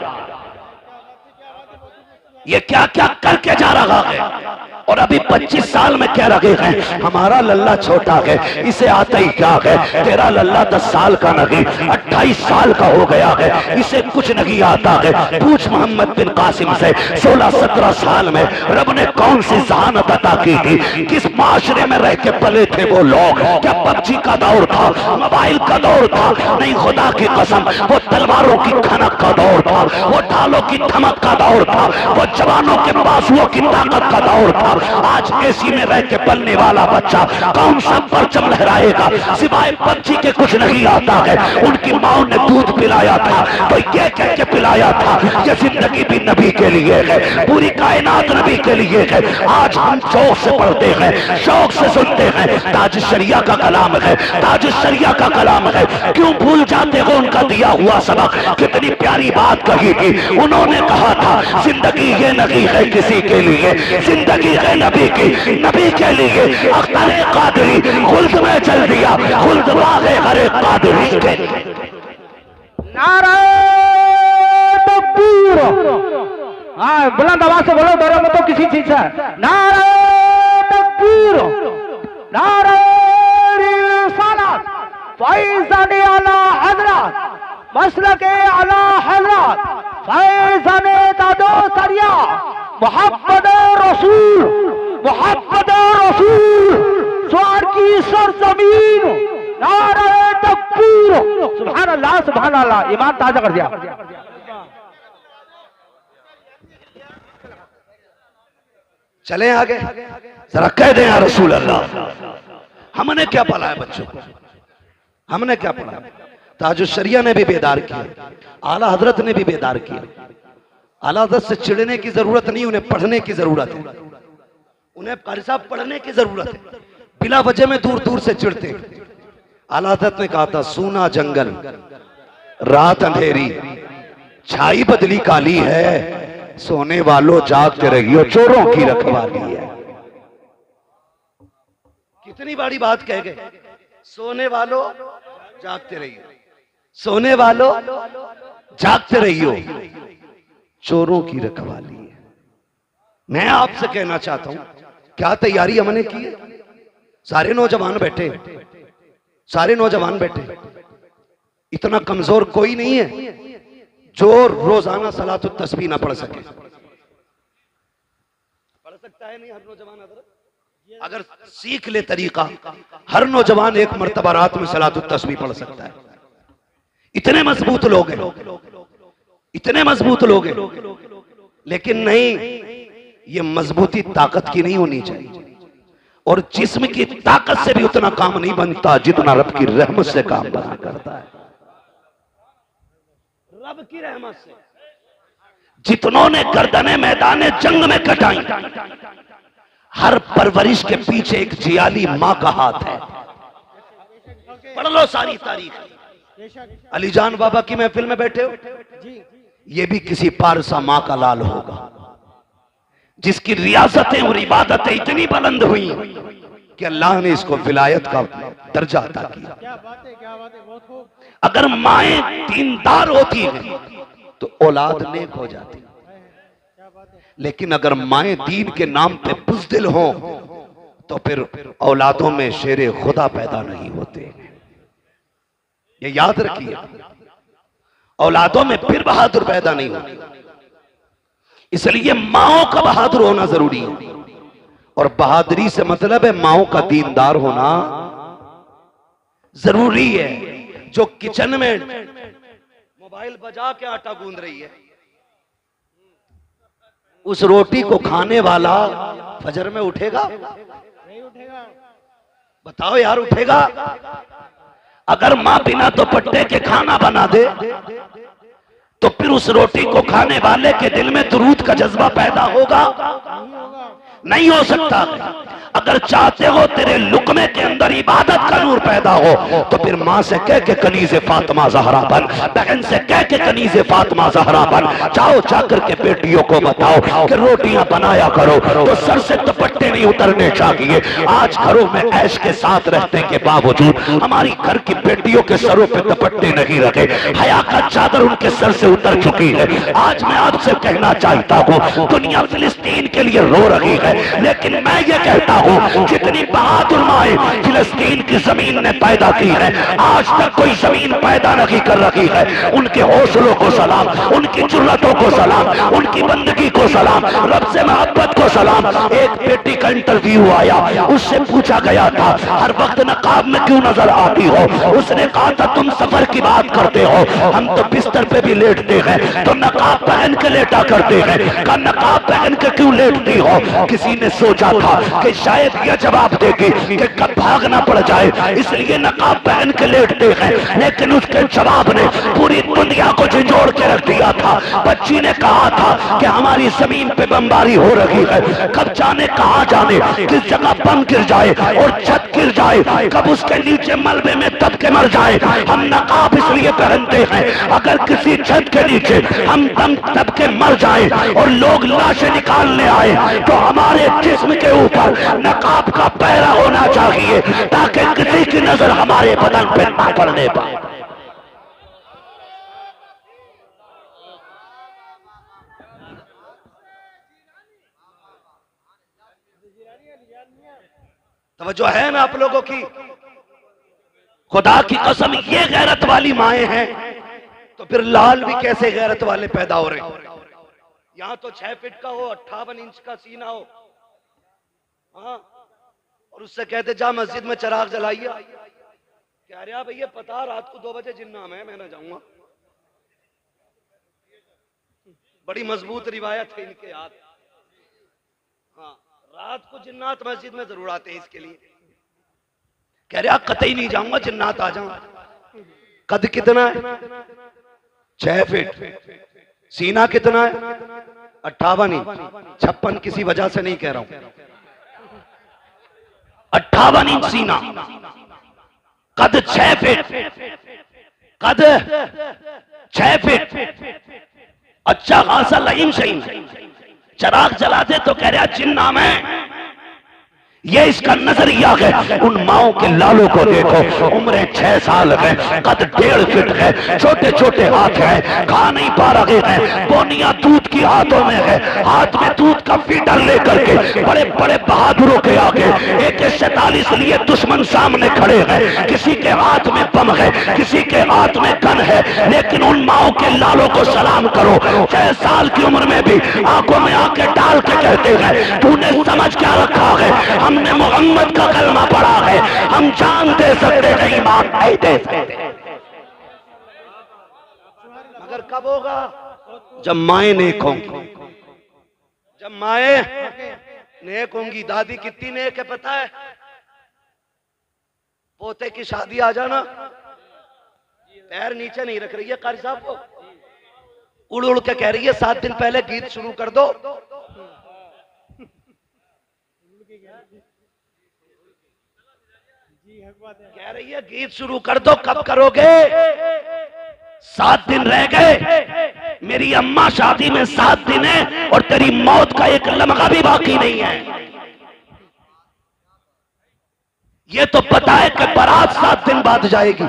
ये क्या क्या करके जा रहा है। और अभी 25 साल में कह रहे हैं हमारा लल्ला छोटा है, इसे आता ही क्या है। तेरा लल्ला 10 साल का नहीं 28 साल का हो गया है, इसे कुछ नहीं आता है। पूछ मोहम्मद बिन कासिम से 16-17 साल में रब ने कौन सी जहानत अता की थी, किस माशरे में रह के पले थे वो लोग। क्या पबजी का दौर था, मोबाइल का दौर था? नहीं, खुदा की कसम वो तलवारों की खनक का दौर था, वो ढालों की धमक का दौर था, वो जवानों के बाजुओं की ताकत का दौर था। आज एसी में रह के पलने वाला बच्चा कौन सा परचम लहराएगा? सिवाय पबजी के कुछ नहीं आता है। उनकी माओ ने दूध पिलाया था तो ये कह के पिलाया था ये जिंदगी भी नबी के लिए है, पूरी कायनात नबी के लिए है। आज हम शौक से पढ़ते हैं, शौक से सुनते हैं, ताज शरिया का कलाम है, ताज शरिया का कलाम है। क्यों भूल जाते हो उनका दिया हुआ सबक? कितनी प्यारी बात कही थी उन्होंने। कहा था जिंदगी ये नहीं है किसी के लिए, जिंदगी है नबी की, नबी के लिए। अख्तर कादरी खुल्द में चल दिया, खुल्द वागे हरे कादरी के। नारे तकबीर, हाँ बुलंद आवाज से बोलो, डरो मत किसी चीज से। नारे तकबीर, नारे रिसालत, फैज़ान आला हज़रत, मसलके आला हज़रत, फैज़ान ताजो सरिया, मोहम्मद रसूल, मोहम्मद रसूल, स्वार की सरजमीन। नारे तकबीर, सुभान अल्लाह, सुभान अल्लाह। ईमान ताजा कर दिया। चलें आगे, जरा कह दें या रसूल अल्लाह। हमने क्या पढ़ाया बच्चों को, हमने क्या पढ़ाया? ताजुल शरिया ने भी बेदार किया, आला हजरत ने भी बेदार किया। आला हजरत से चिढ़ने की जरूरत नहीं, उन्हें पढ़ने की जरूरत है। उन्हें कारी साहब पढ़ने की जरूरत है, बिला वजह में दूर दूर से चिढ़ते। आला हजरत ने कहा था सूना जंगल रात अंधेरी, छाई बदली काली है, सोने वालों जागते रहियो, चोरों की रखवाली है। कितनी बड़ी बात कह गए, सोने वालों जागते रहियो, सोने वालों जागते रहियो, चोरों की रखवाली है। मैं आपसे कहना चाहता हूं क्या तैयारी हमने की है? सारे नौजवान बैठे, सारे नौजवान बैठे, इतना कमजोर कोई नहीं है जो रोजाना सलातुत तस्बीह ना पढ़ सके। पढ़ सकता है नहीं हर नौजवान? अगर सीख ले तरीका, हर नौजवान एक मर्तबा रात में सलातुत तस्बीह पढ़ सकता है। इतने मजबूत लोग हैं, इतने मजबूत लोग हैं। लेकिन नहीं, ये मजबूती ताकत की नहीं होनी चाहिए। और जिस्म की ताकत से भी उतना काम नहीं बनता जितना रब की रहमत से काम बना करता है। रब की रहमत से जितनों ने गर्दने मैदान जंग में कटाई, हर परवरिश के पीछे एक जियाली मां का हाथ है। पढ़ लो सारी तारीख। अलीजान बाबा की महफिल में बैठे हो, ये भी किसी पारसा मां का लाल होगा जिसकी रियासतें और इबादतें इतनी बुलंद हुई कि अल्लाह ने इसको विलायत का दर्जा अता किया। क्या बात है, क्या बात है, बहुत खूब। अगर माएं दीनदार होती हैं तो औलाद नेक हो जाती, लेकिन अगर माएं दीन के नाम पे बुज़दिल हो तो फिर औलादों में शेरे खुदा पैदा नहीं होते। ये याद रखिए, औलादों में फिर बहादुर पैदा नहीं होते। इसलिए माओं का बहादुर होना जरूरी है, और बहादुरी से मतलब है माओं का दीनदार होना जरूरी है। जो किचन में मोबाइल बजा के आटा गूंद रही है, उस रोटी को खाने वाला फजर में उठेगा? नहीं उठेगा। बताओ यार, उठेगा? अगर मां बिना दुपट्टे के खाना बना दे तो फिर उस रोटी को खाने वाले के दिल में दुरूद का जज्बा पैदा होगा? नहीं हो सकता। अगर चाहते हो तेरे लुकमे के अंदर इबादत का नूर पैदा हो तो फिर माँ से कह के कनीज़े फातिमा ज़हरा बन, बहन से कह के कनीज़े फातिमा ज़हरा बन। जाओ जाकर के बेटियों को बताओ कि रोटियां बनाया करो तो सर से दुपट्टे नहीं उतरने चाहिए। आज घरों में ऐश के साथ रहने के बावजूद हमारी घर की बेटियों के सरों पे दुपट्टे नहीं रखे, हया का चादर उनके सर से उतर चुकी है। आज मैं आपसे कहना चाहता हूँ, दुनिया फिलिस्तीन के लिए रो रही है, लेकिन मैं ये कहता हूँ जितनी बहादुर माएं फिलिस्तीन की जमीन ने पैदा की है, आज तक कोई जमीन पैदा नहीं कर रही है। उनके हौसलों को सलाम, उनकी जुर्रतों को सलाम, उनकी बंदगी को सलाम, रब से मोहब्बत को सलाम। एक बेटी का इंटरव्यू आया, उससे पूछा गया था हर वक्त नकाब में क्यों नजर आती हो? उसने कहा था तुम सफर की बात करते हो, हम तो बिस्तर पे भी लेटते हैं, तो नकाब पहन के लेटा करते हैं। का नकाब पहन के क्यों लेटती हो? किसी ने सोचा था कि शायद यह जवाब देगी कि कब भागना पड़ जाए इसलिए नकाब पहन के लेटते हैं, लेकिन उसके जवाब ने पूरी दुनिया को झंझोड़ के रख दिया था। बच्ची ने कहा था कि हमारी जमीन पे बमबारी हो रही है, कब जाने कहां जाने किस जगह बम गिर जाए और छत गिर जाए, कब उसके नीचे मलबे में दब के मर जाए। हम नकाब इसलिए पहनते हैं अगर किसी छत के नीचे हम दम दब के मर जाए और लोग लाशें निकालने आए तो हमारे जिस्म के ऊपर नकाब का पहरा होना चाहिए ताकि किसी की नजर हमारे बदन पे ना पड़ने पाए। तवज्जो है ना आप लोगों की? खुदा की कसम, ये गैरत वाली माएं हैं तो फिर लाल भी कैसे गैरत वाले पैदा हो रहे हैं। यहां तो 6 फीट का हो, 58 इंच का सीना हो, हाँ, और उससे कहते जा मस्जिद में चिराग जलाइए। कह रहा भैया पता रात को 2 बजे जिन्ना में मैं ना जाऊंगा। बड़ी मजबूत रिवायत है इनके याद। हाँ, रात को जिन्नात मस्जिद में जरूर आते हैं इसके लिए। कह रहा कतई नहीं जाऊंगा, जिन्नात आ जाऊं। कद कितना है? 6 फीट। सीना कितना है? 58 इंच। 56 किसी वजह से नहीं कह रहा हूं, 58 इंच सीना, कद 6 फीट, कद 6 फीट। अच्छा खासा लईम शहीन, चिराग जलाते तो कह रहा जिन्ना में। ये इसका नजरिया है। उन माओं के लालों को देखो, उम्रें 6 साल है, कद 1.5 फीट है, छोटे छोटे हाथ हैं, खा नहीं पा रहे हैं, बोनिया दूध की हाथों में है, हाथ में दूध का फीडर लेकर के बड़े बड़े बहादुरों के आगे AK-47 लिए दुश्मन सामने खड़े हैं। किसी के हाथ में बम है, किसी के हाथ में गन है, लेकिन उन माओं के लालों को सलाम करो। 6 साल की उम्र में भी आंखों में आंखें डाल के कहते हैं तूने समझ क्या रखा है? हमने मोहम्मद का कलमा पढ़ा है, हम जान दे सकते नहीं, ईमान नहीं दे सकते। मगर कब होगा? जब माएं नेक होंगी, जब माएं नेक होंगी। दादी कितनी नेक है पता है? पोते की शादी आ जाना, पैर नीचे नहीं रख रही है कारी साहब को, उड़ उड़ के कह रही है 7 दिन पहले गीत शुरू कर दो। कह रही है गीत शुरू कर दो, कब करोगे? 7 दिन रह गए, मेरी अम्मा शादी में 7 दिन है और तेरी मौत का एक लम्हा भी बाकी नहीं है। ये तो पता है कि बारात 7 दिन बाद जाएगी,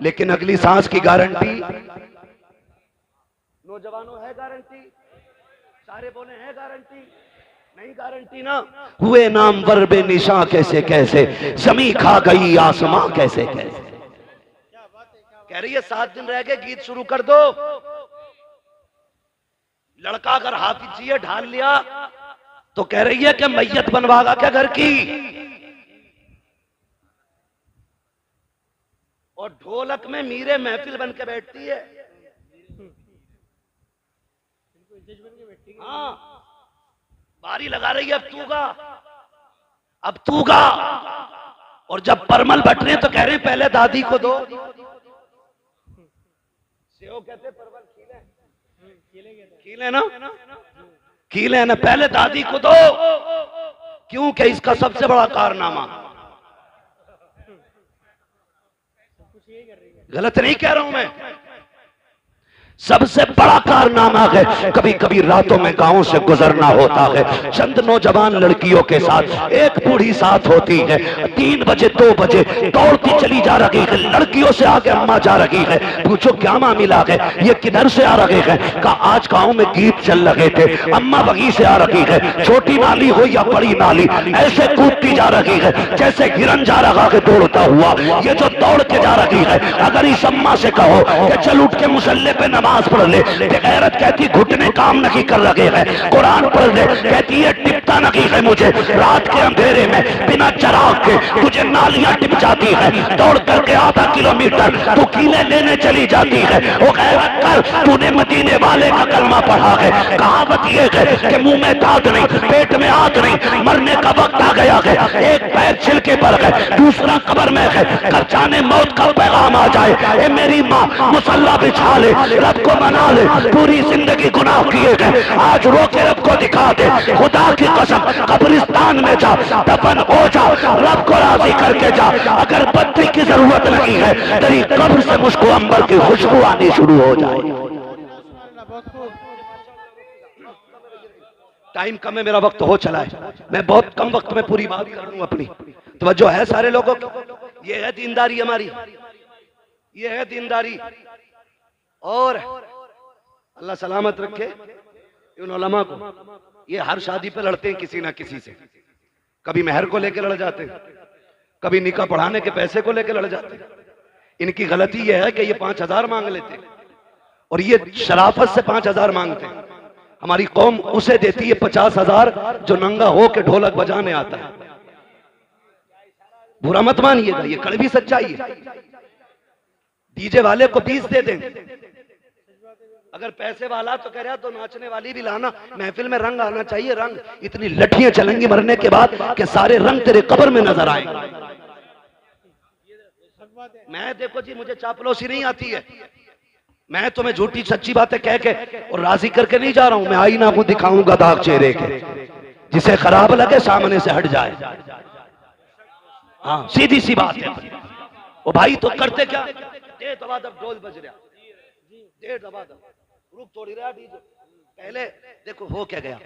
लेकिन अगली सांस की गारंटी नौजवानों है गारंटी? सारे बोले है गारंटी? नहीं गारंटी ना। हुए नाम वर्बे निशा कैसे कैसे, जमी खा गई आसमां कैसे कैसे। कह रही है 7 दिन रह गए, गीत शुरू कर दो। लड़का अगर हाफिज चाहिए ढाल लिया तो कह रही है कि मैयत बनवागा क्या घर की? और ढोलक में मीरे महफिल बन के बैठती है। हाँ, बारी लगा रही है, अब तू गा, अब तू गा। और जब परमल बट रहे तो कह रहे हैं पहले दादी को दो। सेव कहते परवल खीले ना, खीले ना, पहले दादी को दो। क्यों? कि इसका सबसे बड़ा कारनामा, गलत नहीं कह रहा हूं मैं, सबसे बड़ा कारनामा है। कभी कभी रातों में गांव से गुजरना होता है, चंद नौजवान लड़कियों के साथ, एक बूढ़ी साथ होती है। 3 बजे 2 बजे दौड़ती चली जा रही है, लड़कियों से आगे अम्मा जा रही है। पूछो क्या मामला है? ये किधर से आ रहे हैं? कहा आज गांव में गीत चल रहे थे, अम्मा वहीं से आ रही है। छोटी नाली हो या बड़ी नाली, ऐसे कूदती जा रही है जैसे हिरन जा रहा है दौड़ता हुआ। ये जो दौड़ के जा रही है, अगर इस अम्मा से कहो कि चल उठ के मुसल्ले पे नमाज पढ़ ले, गैरत कहती घुटने काम नहीं कर रहे हैं। कुरान पढ़ ले, कहती है टिपता नहीं है मुझे। रात के अंधेरे में बिना चराग के तुझे नालियां टिप जाती है। दौड़ करके आधा किलोमीटर तू कीले लेने चली जाती है। वो गैरत कर, तूने मदीने वाले का कलमा पढ़ा है। कहावत ये है कि मुंह में दांत नहीं, पेट में आग नहीं, मरने का वक्त आ गया है। एक पैर छिलके पर है, दूसरा कब्र में है, कर जाने मौत का पैगाम आ जाए। ए मेरी माँ मुसल्ला बिछा ले, रब को मना ले, पूरी जिंदगी गुनाह किए गए, आज रो के रब को दिखा दे। खुदा की कसम कब्रिस्तान में जा, दफन हो जा, रब को राजी करके जा। अगर बत्ती की जरूरत नहीं है, तेरी कब्र से मुझको अंबर की खुशबू आनी शुरू हो जाए। टाइम कम है, मेरा वक्त हो चला है, मैं बहुत कम वक्त में पूरी बात कर लूं अपनी। तवज्जो है सारे लोगों की? ये है दीनदारी हमारी, ये है दीनदारी। और अल्लाह सलामत रखे इन उलमा को। ये हर शादी पे लड़ते हैं किसी ना किसी से, कभी मेहर को लेकर लड़ जाते हैं, कभी निकाह पढ़ाने के पैसे को लेकर लड़ जाते हैं। इनकी गलती यह है कि ये 5000 मांग लेते हैं और ये शराफत से 5000 मांगते हैं। हमारी कौम उसे देती है 50,000 जो नंगा हो के ढोलक बजाने आता है। बुरा मत मानिएगा, ये कड़वी सच्चाई है। डीजे वाले को 20 दे दें, अगर पैसे वाला तो कह रहा तो नाचने वाली भी लाना, महफिल में रंग आना चाहिए। रंग इतनी लठियां चलेंगी मरने के बाद कि सारे रंग तेरे कब्र में नजर आएंगे। मैं देखो जी, मुझे चापलूसी नहीं आती है, मैं तुम्हें झूठी सच्ची बातें कह के और राजी करके नहीं जा रहा हूं। मैं आईना को दिखाऊंगा दाग चेहरे के, जिसे खराब लगे सामने से हट जाए। हाँ, सीधी सी बात है। ओ भाई तो करते क्या? दे दबा दब ढोल बज रहा, दे दबा दब, रुक तोड़ी रहा डीजे। पहले देखो हो क्या गया,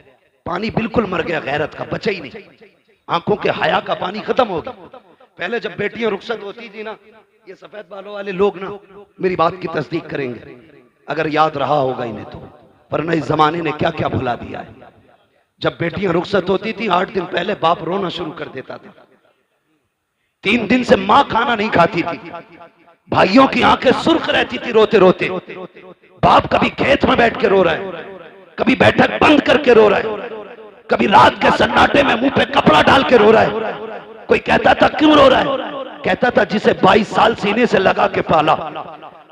पानी बिल्कुल मर गया, गैरत का बचा ही नहीं, आंखों के हया का पानी खत्म हो गया। पहले जब बेटियां रुखसत होती थी ना, ये सफेद बालों वाले लोग ना मेरी बात की तस्दीक करेंगे अगर याद रहा होगा इन्हें तो, वरना इस जमाने ने क्या क्या भुला दिया है। जब बेटियां रुखसत होती थी 8 दिन पहले बाप रोना शुरू कर देता था। 3 दिन से मां खाना नहीं खाती थी, भाइयों की आंखें सुर्ख रहती थी रोते रोते। बाप कभी खेत में बैठ के रो रहा है, कभी बैठक बंद करके रो रहा है, कभी रात के सन्नाटे में मुंह पे कपड़ा डाल के रो रहा है। कोई कहता था क्यों रो रहा है? कहता था जिसे 22 साल सीने से लगा के पाला,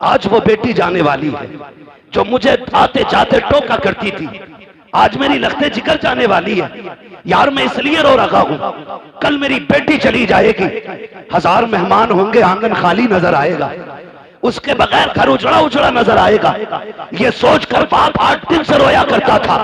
आज वो बेटी जाने वाली है जो मुझे आते जाते टोका करती थी। आज मेरी लख्ते जिगर जाने वाली है यार, मैं इसलिए रो रहा हूं। कल मेरी बेटी चली जाएगी, 1000 मेहमान होंगे, आंगन खाली नजर आएगा, उसके बगैर घर उजड़ा उजड़ा नजर आएगा। ये सोचकर बाप 8 दिन से रोया करता था।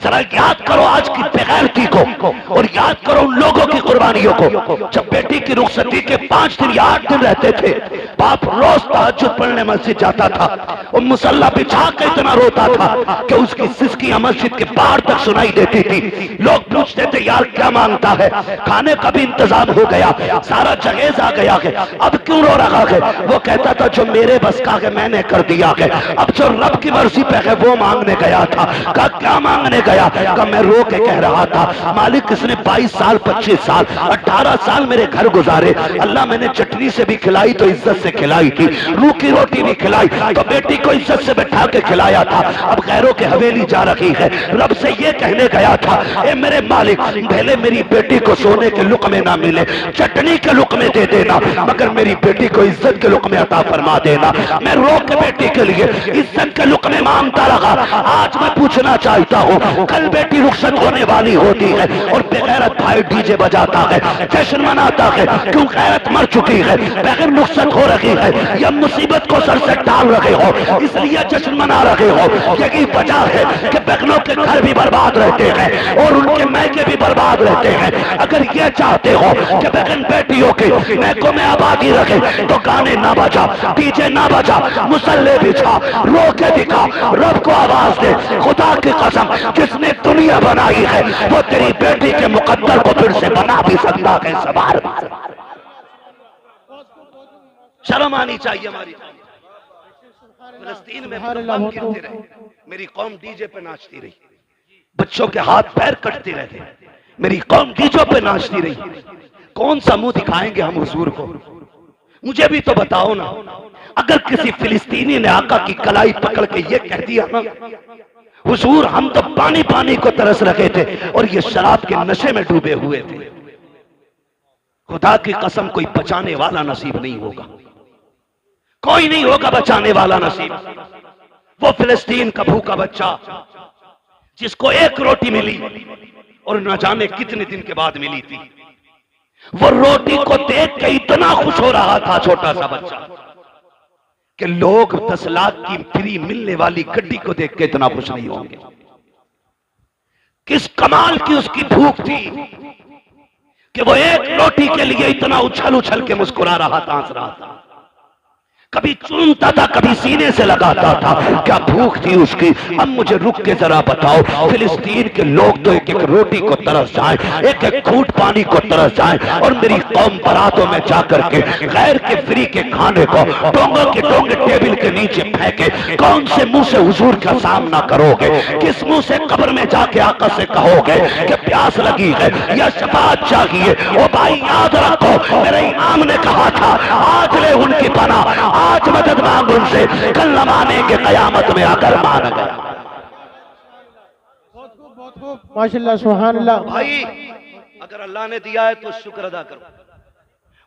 जरा याद करो आज की बेगैरती को, और याद करो उन लोगों की कुर्बानियों को। जब बेटी की रुखसती के 5 दिन या 8 दिन रहते थे, बाप रोज तहज्जुद पढ़ने मस्जिद जाता था और मुसल्ला बिछा के इतना रोता था कि उसकी सिसकियां मस्जिद के बाहर तक सुनाई देती थी। लोग पूछते थे यार क्या मांगता है, खाने का भी इंतजाम हो गया, सारा जहेज आ गया है, अब क्यों रो रहा है? वो कहता था जो मेरे बस का है मैंने कर दिया है, अब जो रब की मर्जी पे है वो मांगने गया था। कहा क्या मांगने गया? कहा मैं रो के कह रहा था मालिक इसने 22 साल 25 साल 18 साल मेरे घर गुजारे, अल्लाह मैंने चटनी से भी खिलाई तो इज्जत से खिलाई थी, रूखी रोटी भी खिलाई तो बेटी को इज्जत से बैठा के खिलाया था, अब गैरों के हवेली जा रही है, रब से ये कहने गया था ए मेरे मालिक पहले मेरी बेटी को सोने के लुक़मे ना मिले, चटनी के लुक़मे दे देना, मगर मेरी बेटी को इज्जत के लुक़मे अता फरमा देना। मैं रो के बेटी के लिए इज्जत के लुक़मे मांगता रहा। आज मैं पूछना चाहता हूँ कल बेटी रुखसत होने वाली होती है और बेगैरत भाई डीजे बजाता है, जश्न मनाता है, क्यों गैरत मर चुकी है, बगैर रुखसत हो रही है, या मुसीबत को सर से डाल रहे हो इसलिए जश्न मना रहे हो। यही वजह है कि बहनों के घर भी बर्बाद रहते हैं और उनके मैके भी बर्बाद रहते हैं। अगर ये चाहते हो कि बहन बेटियों के मैकों में आबादी रखे तो गाने ना बजा, डीजे ना बजा, मुसल्ले बिछा, रो के दिखा, रब को आवाज दे। खुदा की कसम जिसने दुनिया बनाई है वो तेरी बेटी के मुकद्दर को फिर से बना भी सकता है। सवार शर्म आनी चाहिए हमारी। फिलिस्तीन में बम गिरते रहे, मेरी कौम डीजे पे नाचती रही, बच्चों के हाथ पैर कटते रहे, मेरी कौम डीजे पे नाचती रही। कौन सा मुंह दिखाएंगे हम हुजूर को? मुझे भी तो बताओ ना। अगर किसी फिलिस्तीनी ने आका की कलाई पकड़ के ये कह दिया ना हुजूर हम तो पानी पानी को तरस रखे थे और ये शराब के नशे में डूबे हुए थे, खुदा की कसम कोई बचाने वाला नसीब नहीं होगा, कोई नहीं होगा बचाने वाला नसीब। वो फिलिस्तीन का भूखा बच्चा जिसको 1 रोटी मिली और न जाने कितने दिन के बाद मिली थी, वो रोटी को देख के इतना खुश हो रहा था छोटा सा बच्चा कि लोग 10 लाख की फ्री मिलने वाली गड्डी को देख के इतना खुश नहीं होंगे। किस कमाल की उसकी भूख थी कि वो 1 रोटी के लिए इतना उछल उछल के मुस्कुरा रहा था, हंस रहा था, कभी चूमता था कभी सीने से लगाता था। क्या भूख थी उसकी। अब मुझे रुक के जरा बताओ, फिलिस्तीन के लोग तो 1-1 रोटी को तरस जाएं, 1-1 घूंट पानी को तरस जाएं, और मेरी कौम बारातों में जाकर के गैर के फ्री के खाने को डोंगों के डोंगे टेबल के नीचे फेंके। कौन से मुंह से हुजूर का सामना करोगे? किस मुंह से कब्र में जाके आका से कहोगे कि प्यास लगी है या शफाअत चाहिए? ओ भाई याद रखो मेरे इमाम ने कहा था आज ले उनकी पनाह, आज मदद मांग उनसे, कल न मानेंगे कयामत में अगर मान गया। माशाल्लाह सुभान अल्लाह। भाई अगर अल्लाह ने दिया है तो शुक्र अदा करो,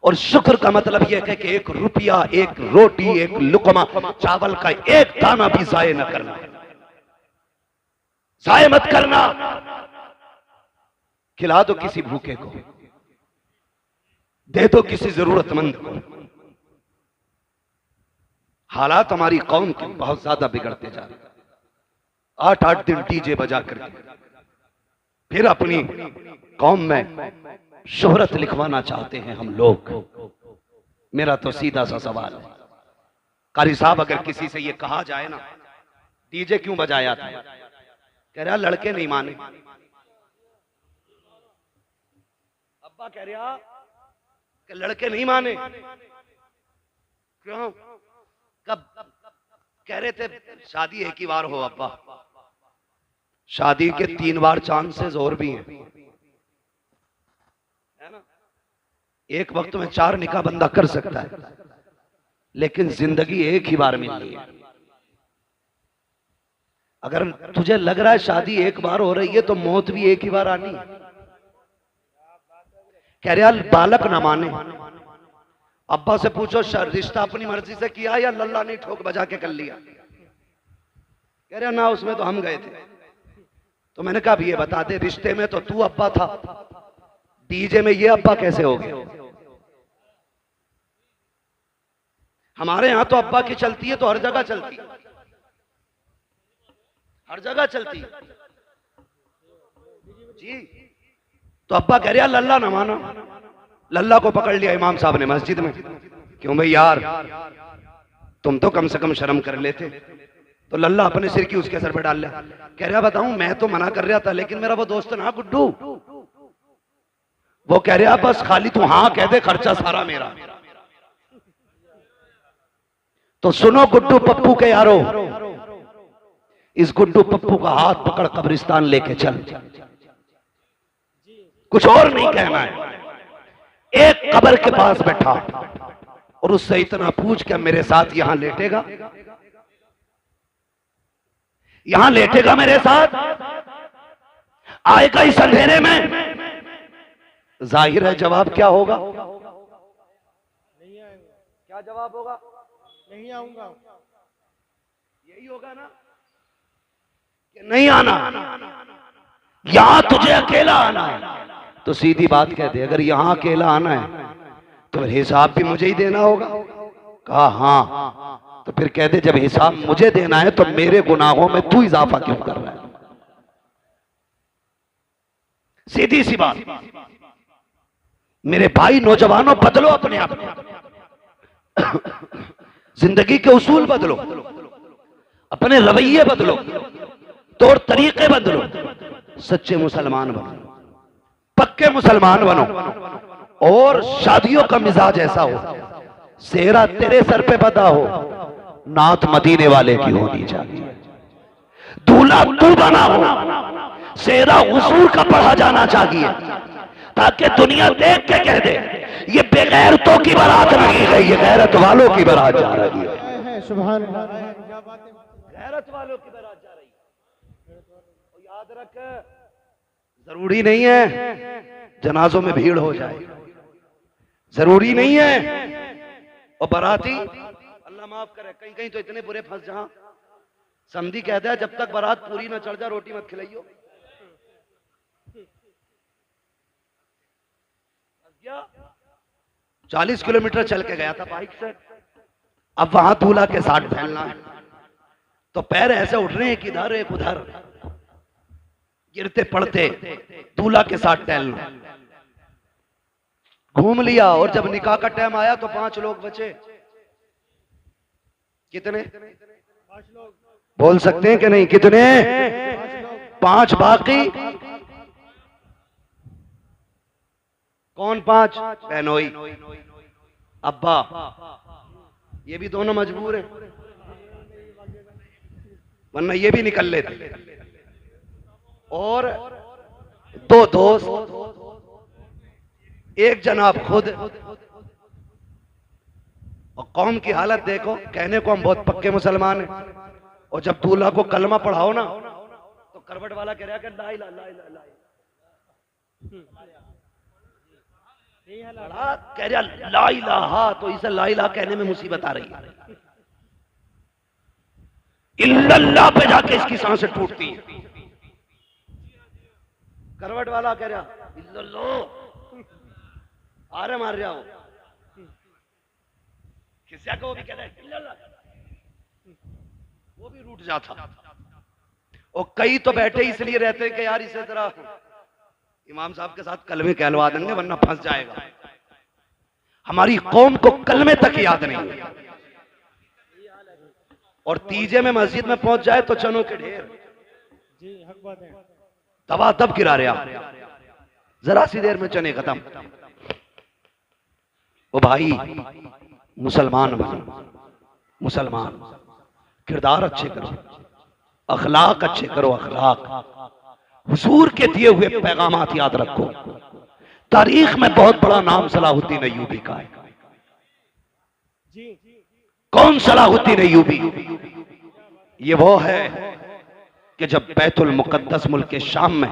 और शुक्र का मतलब यह है कि 1 रुपया 1 रोटी 1 लुकमा चावल का 1 दाना भी जाये न करना, जाये मत करना। खिला दो किसी भूखे को, दे दो किसी जरूरतमंद को। हालात हमारी कौम के बहुत ज्यादा बिगड़ते जा रहे। 8-8 दिन डीजे बजा करके फिर अपनी कौम में शोहरत लिखवाना चाहते हैं हम लोग। मेरा तो सीधा सा सवाल है, कारी साहब अगर किसी से ये कहा जाए ना डीजे क्यों बजाया था, कह रहा लड़के नहीं माने। अब्बा कह रहा कि लड़के नहीं माने, क्यों? कब कह रहे थे शादी 1 ही बार हो अब्बा, शादी के 3 बार चांसेस और भी हैं, है ना? एक वक्त में 4 निकाह बंदा कर सकता है, लेकिन जिंदगी 1 ही बार मिलनी है। अगर तुझे लग रहा है शादी 1 बार हो रही है तो मौत भी 1 ही बार आनी है। कह रहे बालक ना माने। अब्बा से पूछो रिश्ता अपनी मर्जी से किया या लल्ला ने ठोक बजा के कर लिया? कह रहे ना उसमें तो हम गए थे। तो मैंने कहा ये बता दे, रिश्ते में तो तू अब्बा था, डीजे में ये अब्बा कैसे हो गए? हमारे यहां तो अब्बा की चलती है तो हर जगह चलती है, हर जगह चलती है जी। तो अब्बा कह रहा लल्ला ना माना, लल्ला को पकड़ लिया इमाम साहब ने मस्जिद में। क्यों भाई यार, तुम तो कम से कम शर्म कर लेते। तो लल्ला अपने सिर की उसके सर पे डाल लिया। कह रहा बताऊं, मैं तो मना कर रहा था, लेकिन मेरा वो दोस्त ना गुड्डू, वो कह रहा बस खाली तू हाँ कह दे, खर्चा सारा मेरा। तो सुनो गुड्डू पप्पू के यारो, इस गुड्डू पप्पू का हाथ पकड़ कब्रिस्तान लेके चल, कुछ और नहीं कहना है। एक कब्र के पास बैठा और उससे इतना पूछ के मेरे साथ यहां लेटेगा, यहां लेटेगा मेरे साथ, आएगा इस अंधेरे में? जाहिर है जवाब क्या होगा? नहीं आऊंगा। क्या जवाब होगा? नहीं आऊंगा। यही होगा ना कि नहीं आना, यहां तुझे अकेला आना है। तो सीधी बात कह दे, अगर यहां अकेला आना है तो फिर हिसाब भी मुझे ही देना होगा। कहा हाँ, तो फिर कह दे जब हिसाब मुझे देना है तो मेरे गुनाहों में तू इजाफा क्यों कर रहा है? सीधी सी बात। मेरे भाई नौजवानों, बदलो अपने आप, जिंदगी के उसूल बदलो, अपने रवैये बदलो, तौर तरीके बदलो, सच्चे मुसलमान बनो, पक्के मुसलमान बनो। और शादियों का मिजाज ऐसा हो, सेहरा तेरे सर पे बदा हो, नात मदीने वाले की होनी चाहिए। दूल्हा तू बना हो, सेहरा हुजूर का पढ़ा जाना चाहिए, ताकि दुनिया देख के कह दे ये बेगैरतों की बारात नहीं है, ये गैरत वालों की बारात जा रही है। सुभान अल्लाह, क्या बात है, गैरत वालों की बारात जा रही है। और याद रख, जरूरी नहीं है जनाजों में भीड़ हो जाए, जरूरी नहीं है। और बाराती, अल्लाह माफ करे, कहीं कहीं तो इतने बुरे फंस, जहां समधी कहता है जब तक बारात पूरी ना चढ़ जाए रोटी मत खिलाइयो। 40 किलोमीटर चल के गया था बाइक से, अब वहां दूल्हा के साथ फैलना है, तो पैर ऐसे उठ रहे हैं कि इधर एक उधर, गिरते पड़ते दूल्हा के साथ टहलना। घूम लिया और जब निकाह का टाइम आया तो 5 लोग बचे। कितने? 5 लोग बोल सकते हैं कि नहीं? कितने? 5 बाकी कौन? 5 बहनोई, अब्बा, ये भी दोनों मजबूर हैं, वरना ये भी निकल लेते। और 2 दोस्त, एक जनाब खुद। और कौम की हालत देखो, कहने को हम बहुत पक्के मुसलमान हैं, और जब दूल्हा को कलमा पढ़ाओ ना तो करवट वाला कह रहा है ला इलाहा ला इलाहा ला इलाहा, कह रहा ला इलाहा, तो इसे ला इलाहा कहने में मुसीबत आ रही है। इल्लल्लाह पे जाके इसकी सांसें टूटती है। करवट वाला कह रहा इल्लल्लाह, आरे मार रहा हो, किसी को भी कह रहा है इल्लल्लाह, वो भी रूठ जाता। और कई तो बैठे इसलिए रहते हैं कि यार इसे तरह इमाम साहब के साथ कलमे कहलवा देंगे वरना फंस जाएगा। हमारी कौम को कलमे तक याद नहीं है, और तीजे में मस्जिद में पहुंच जाए तो चनों के ढेर, जी हक बात है, दबा दब गिरा रहा, जरा सी देर में चने खत्म। ओ भाई, मुसलमान बनो, मुसलमान, किरदार अच्छे करो, अखलाक अच्छे करो, अखलाक, हुजूर के दिए हुए पैगामात याद रखो। तारीख में बहुत बड़ा नाम सलाहुद्दीन अय्यूबी का है। कौन सलाहुद्दीन अय्यूबी? ये वो है कि जब बैतुल मुकद्दस मुल्क शाम में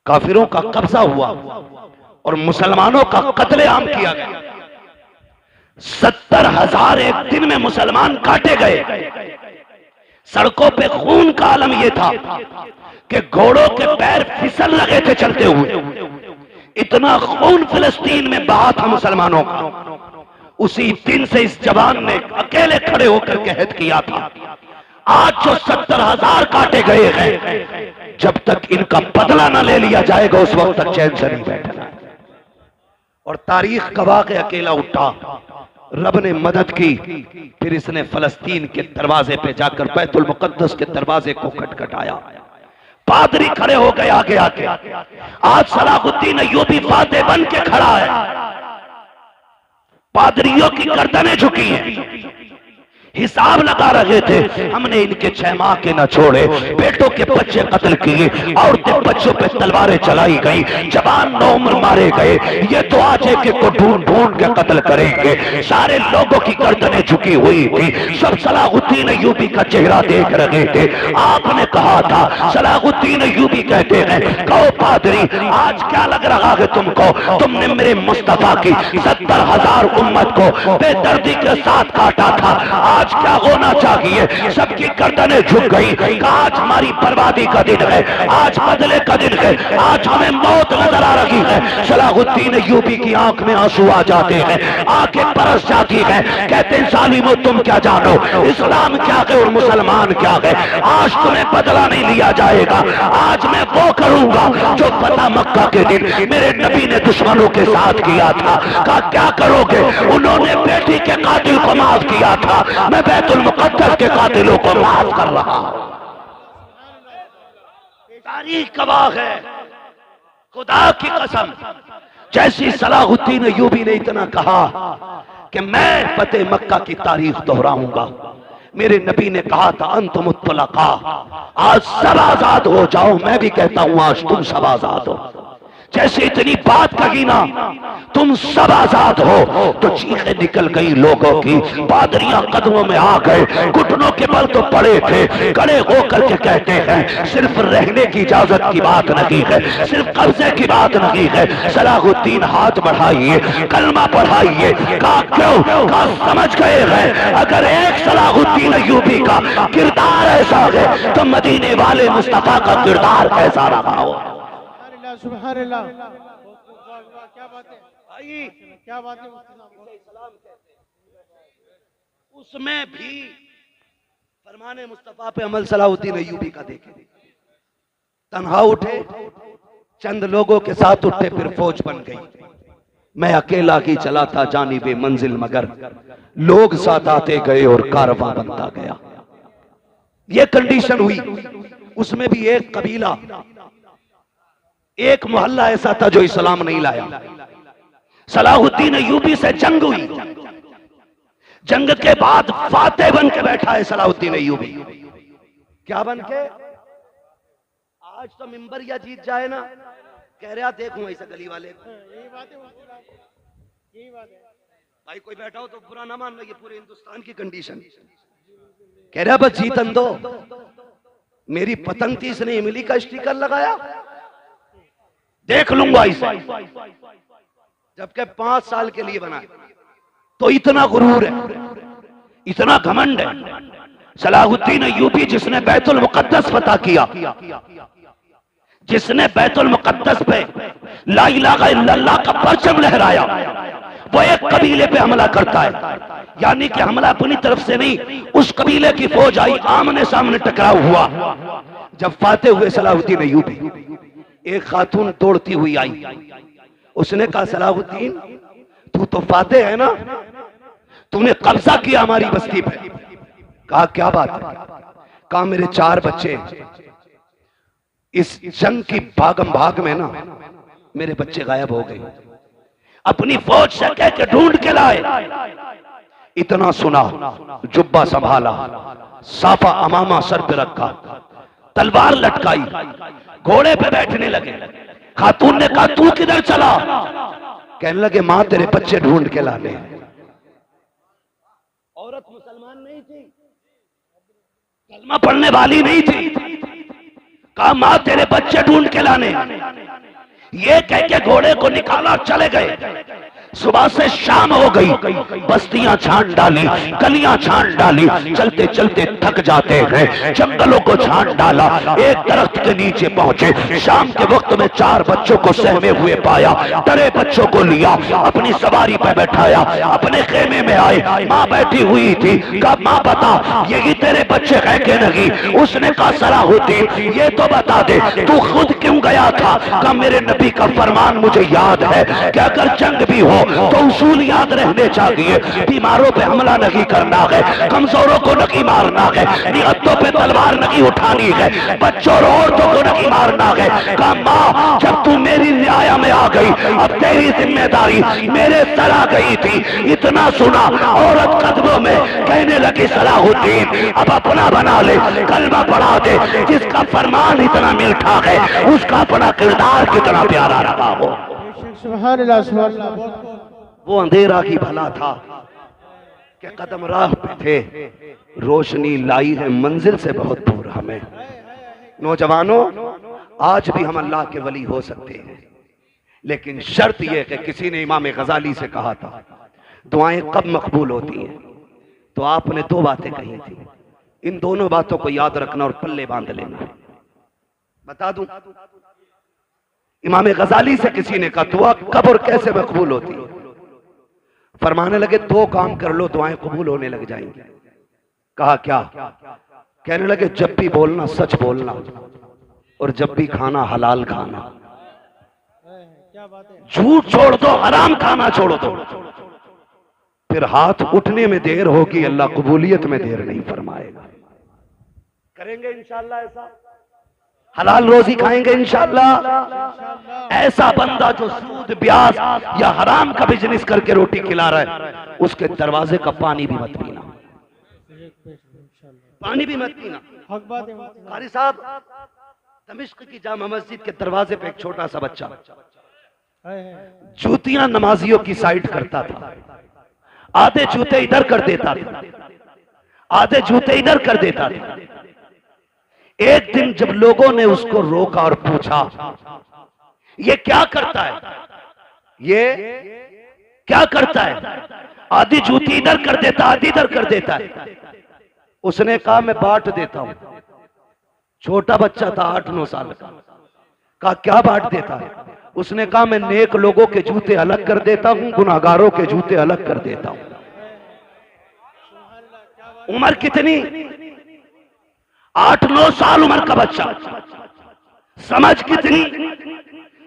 काफिरों का कब्जा हुआ और मुसलमानों का कत्लेआम किया गया, 70,000 एक दिन में मुसलमान काटे गए, सड़कों पे खून का आलम यह था कि घोड़ों के पैर फिसल लगे थे चलते हुए। इतना खून फिलिस्तीन में बहा था मुसलमानों का। उसी दिन से इस जवान ने अकेले खड़े होकर कहत किया था, आज जो 70,000 काटे गए हैं, जब तक इनका बदला ना ले लिया जाएगा उस वक्त तक चैन से नहीं बैठना। और तारीख गवाह के अकेला उठा, रब ने मदद की। फिर इसने फलस्तीन के दरवाजे पे जाकर बैतुल मुकद्दस के दरवाजे को खटखटाया। पादरी खड़े हो गए आगे आके। आज सलाहुद्दीन अय्यूबी फातेह बन के खड़ा है। पादरियों की गर्दनें झुकी हैं, हिसाब लगा रहे थे, हमने इनके 6 माह के न छोड़े, बेटों के बच्चे कत्ल किए, औरतें बच्चों पे तलवारें चलाई गई, जवान नौमर मारे गए, ये तो आज एक को ढूंढ ढूंढ के कत्ल करेंगे। सारे लोगों की गर्दनें झुकी हुई थी, सब सलाहुद्दीन अय्यूबी का चेहरा देख रहे थे। आपने कहा था, सलाहुद्दीन अय्यूबी कहते हैं, कहो पादरी आज क्या लग रहा है तुमको, तुमने मेरे मुस्तफा की 70,000 उम्मत को बेदर्दी के साथ काटा था, आज क्या होना चाहिए? सबकी गर्दनें झुक गई। आज हमारी बर्बादी का दिन है, आज बदले का दिन है, आज हमें मौत नजर आ रही है। सलाहुद्दीन अय्यूबी की आंख में आंसू आ जाते हैं, आंखें बरस जाती हैं। कहते हैं जालिमो तुम क्या जानो, इस्लाम क्या है और मुसलमान क्या है। आज तुम्हें बदला नहीं लिया जाएगा। आज मैं वो करूंगा जो फतह मक्का के दिन मेरे नबी ने दुश्मनों के साथ किया था। कहा क्या करोगे? उन्होंने बेटी के कातिल को माफ किया था, मैं बैतुल मुकद्दस के कातिलों को माफ कर रहा हूं। तारीख गवाह है, खुदा की कसम। जैसी सलाहुद्दीन अय्यूबी ने इतना कहा कि मैं फतेह मक्का की तारीख दोहराऊंगा, मेरे नबी ने कहा था अंतुम मुत्तलका, आज सब आजाद हो जाओ। मैं भी कहता हूं आज तुम सब आजाद हो। जैसे इतनी बात कही ना, तुम सब आजाद हो, तो चीखें निकल गई लोगों की। पादरियां कदमों में आ गए, घुटनों के बल तो पड़े थे, खड़े होकर के कहते हैं सिर्फ रहने की इजाजत की बात नहीं है, सिर्फ कब्जे की बात नहीं है। सलाहुद्दीन हाथ बढ़ाइए, कलमा पढ़ाइए। कहा क्यों? कहा समझ गए हैं अगर एक सलाहुद्दीन अय्यूबी का किरदार ऐसा है तो मदीने वाले मुस्तफा का किरदार कैसा रहा हो। सुभान अल्लाह, क्या बात है भाई, क्या बात है। उसमें भी फरमाने मुस्तफा पे अमल सलाहुद्दीन अय्यूबी का देखे। तन्हा उठे, चंद लोगों के साथ उठे, फिर फौज बन गई। मैं अकेला ही चला था जानिबे मंजिल, मगर लोग साथ आते गए और कारवां बनता गया। ये कंडीशन हुई। उसमें भी एक कबीला, एक मोहल्ला ऐसा था जो इस्लाम नहीं लाया। सलाहुद्दीन अय्यूबी से जंग हुई। जंग के बाद फातेह बन के बैठा है सलाहुद्दीन अय्यूबी। क्या बन के? आज तो मिंबर या जीत जाए ना, कह रहा देखूं ऐसे गली वाले। यही बात है भाई, कोई बैठा हो तो बुरा ना मान लो, ये पूरे हिंदुस्तान की कंडीशन। कह रहा बस जीतन दो। मेरी पतंग थी, इसने इमली का स्टिकर लगाया, देख लूंगा इसे। जबकि 5 साल के लिए बना। तो इतना गुरूर है, इतना घमंड है। सलाहुद्दीन अय्यूबी जिसने बैतुल मुकद्दस फतह किया, जिसने बैतुल मुकद्दस पे ला इलाहा इल्लल्लाह का परचम लहराया, वो एक कबीले पे हमला करता है। यानी कि हमला अपनी तरफ से नहीं, उस कबीले की फौज आई, आमने सामने टकराव हुआ। जब फातेह हुए सलाहुद्दीन अय्यूबी, एक खातून दौड़ती हुई आई। उसने कहा सलाहुद्दीन तू तो फातेह है ना, तूने कब्जा किया हमारी बस्ती पे। कहा क्या बात है? कहा मेरे 4 बच्चे, इस जंग की भागम भाग में ना मेरे बच्चे गायब हो गए। अपनी फौज से कह के ढूंढ के लाए। इतना सुना, जुब्बा संभाला, साफा अमामा सर पे रखा, तलवार लटकाई, घोड़े पे बैठने लगे। खातून ने कहा तू किधर चला? कहने लगे मां तेरे बच्चे ढूंढ के लाने। औरत मुसलमान नहीं थी, कलमा पढ़ने वाली नहीं थी। कहा मां तेरे बच्चे ढूंढ के लाने। ये कह के घोड़े को निकाला, चले गए। सुबह से शाम हो गई, बस्तियां छान डाली, गलियां छान डाली, चलते चलते थक जाते हैं, जंगलों को छान डाला, एक दरख्त के नीचे पहुंचे। शाम के वक्त में 4 बच्चों को सहमे हुए पाया, डरे बच्चों को लिया, अपनी सवारी पर बैठाया, अपने खेमे में आए, माँ बैठी हुई थी। कहा माँ बता यही तेरे बच्चे है कि नहीं? उसने कहा सलाहुद्दीन ये तो बता दे तू खुद क्यों गया था? कहा मेरे नबी का फरमान मुझे याद है कि अगर जंग भी हो तो उसूल याद रहने चाहिए, बीमारों पे हमला नहीं करना है, कमजोरों को नहीं मारना है, निहत्तों पे तलवार नहीं उठानी है, बच्चों और औरतों को नहीं मारना है। कहा माँ जब तू मेरी रियाया में आ गई अब तेरी जिम्मेदारी मेरे सर आ गई थी। इतना सुना औरत कदमों में कहने लगी सलाहुद्दीन अब अपना बना ले, कलमा पढ़ा दे, जिसका फरमान इतना मीठा है उसका अपना किरदार कितना प्यारा रहा हो। सुभान अल्लाह, सुभान अल्लाह। वो अंधेरा ही भला था कि कदम राह पे थे, रोशनी लाई है मंजिल से बहुत दूर हमें। नौजवानों आज भी हम अल्लाह के वली हो सकते हैं, लेकिन शर्त यह कि किसी ने इमाम गजाली से कहा था दुआएं कब मकबूल होती हैं, तो आपने 2 बातें कही थी, इन दोनों बातों को याद रखना और पल्ले बांध लेना। बता दूं इमाम गजाली से किसी ने कहा दुआ कब और कैसे मकबूल होती है? फरमाने लगे 2 काम कर लो दुआएं कबूल होने लग जाएंगी। कहा क्या? कहने लगे जब भी बोलना सच बोलना और जब भी खाना हलाल खाना, झूठ छोड़ दो, हराम खाना छोड़ दो, फिर हाथ उठने में देर होगी, अल्लाह कबूलियत में देर नहीं फरमाएगा। करेंगे इंशाअल्लाह ऐसा, हलाल रोजी खाएंगे इंशाअल्लाह। ऐसा बंदा जो सूद ब्याज या हराम का बिजनेस करके रोटी खिला रहा है उसके दरवाजे का पानी भी मत पीना, पानी भी मत पीना। कारी साहब दमिश्क की जामा मस्जिद के दरवाजे पे एक छोटा सा बच्चा जूतियां नमाजियों की साइड करता था, आधे जूते इधर कर देता था, आधे जूते इधर कर देता था। एक दिन जब लोगों ने उसको रोका और पूछा ये क्या करता है, ये क्या करता है? आधी जूती इधर कर देता, आधी इधर कर देता है। उसने कहा मैं बांट देता हूं। छोटा बच्चा था 8-9 साल का। कहा क्या बांट देता है? उसने कहा मैं नेक लोगों के जूते अलग कर देता हूं, गुनाहगारों के जूते अलग कर देता हूं। उम्र कितनी? 8-9 साल उम्र का बच्चा, समझ कितनी?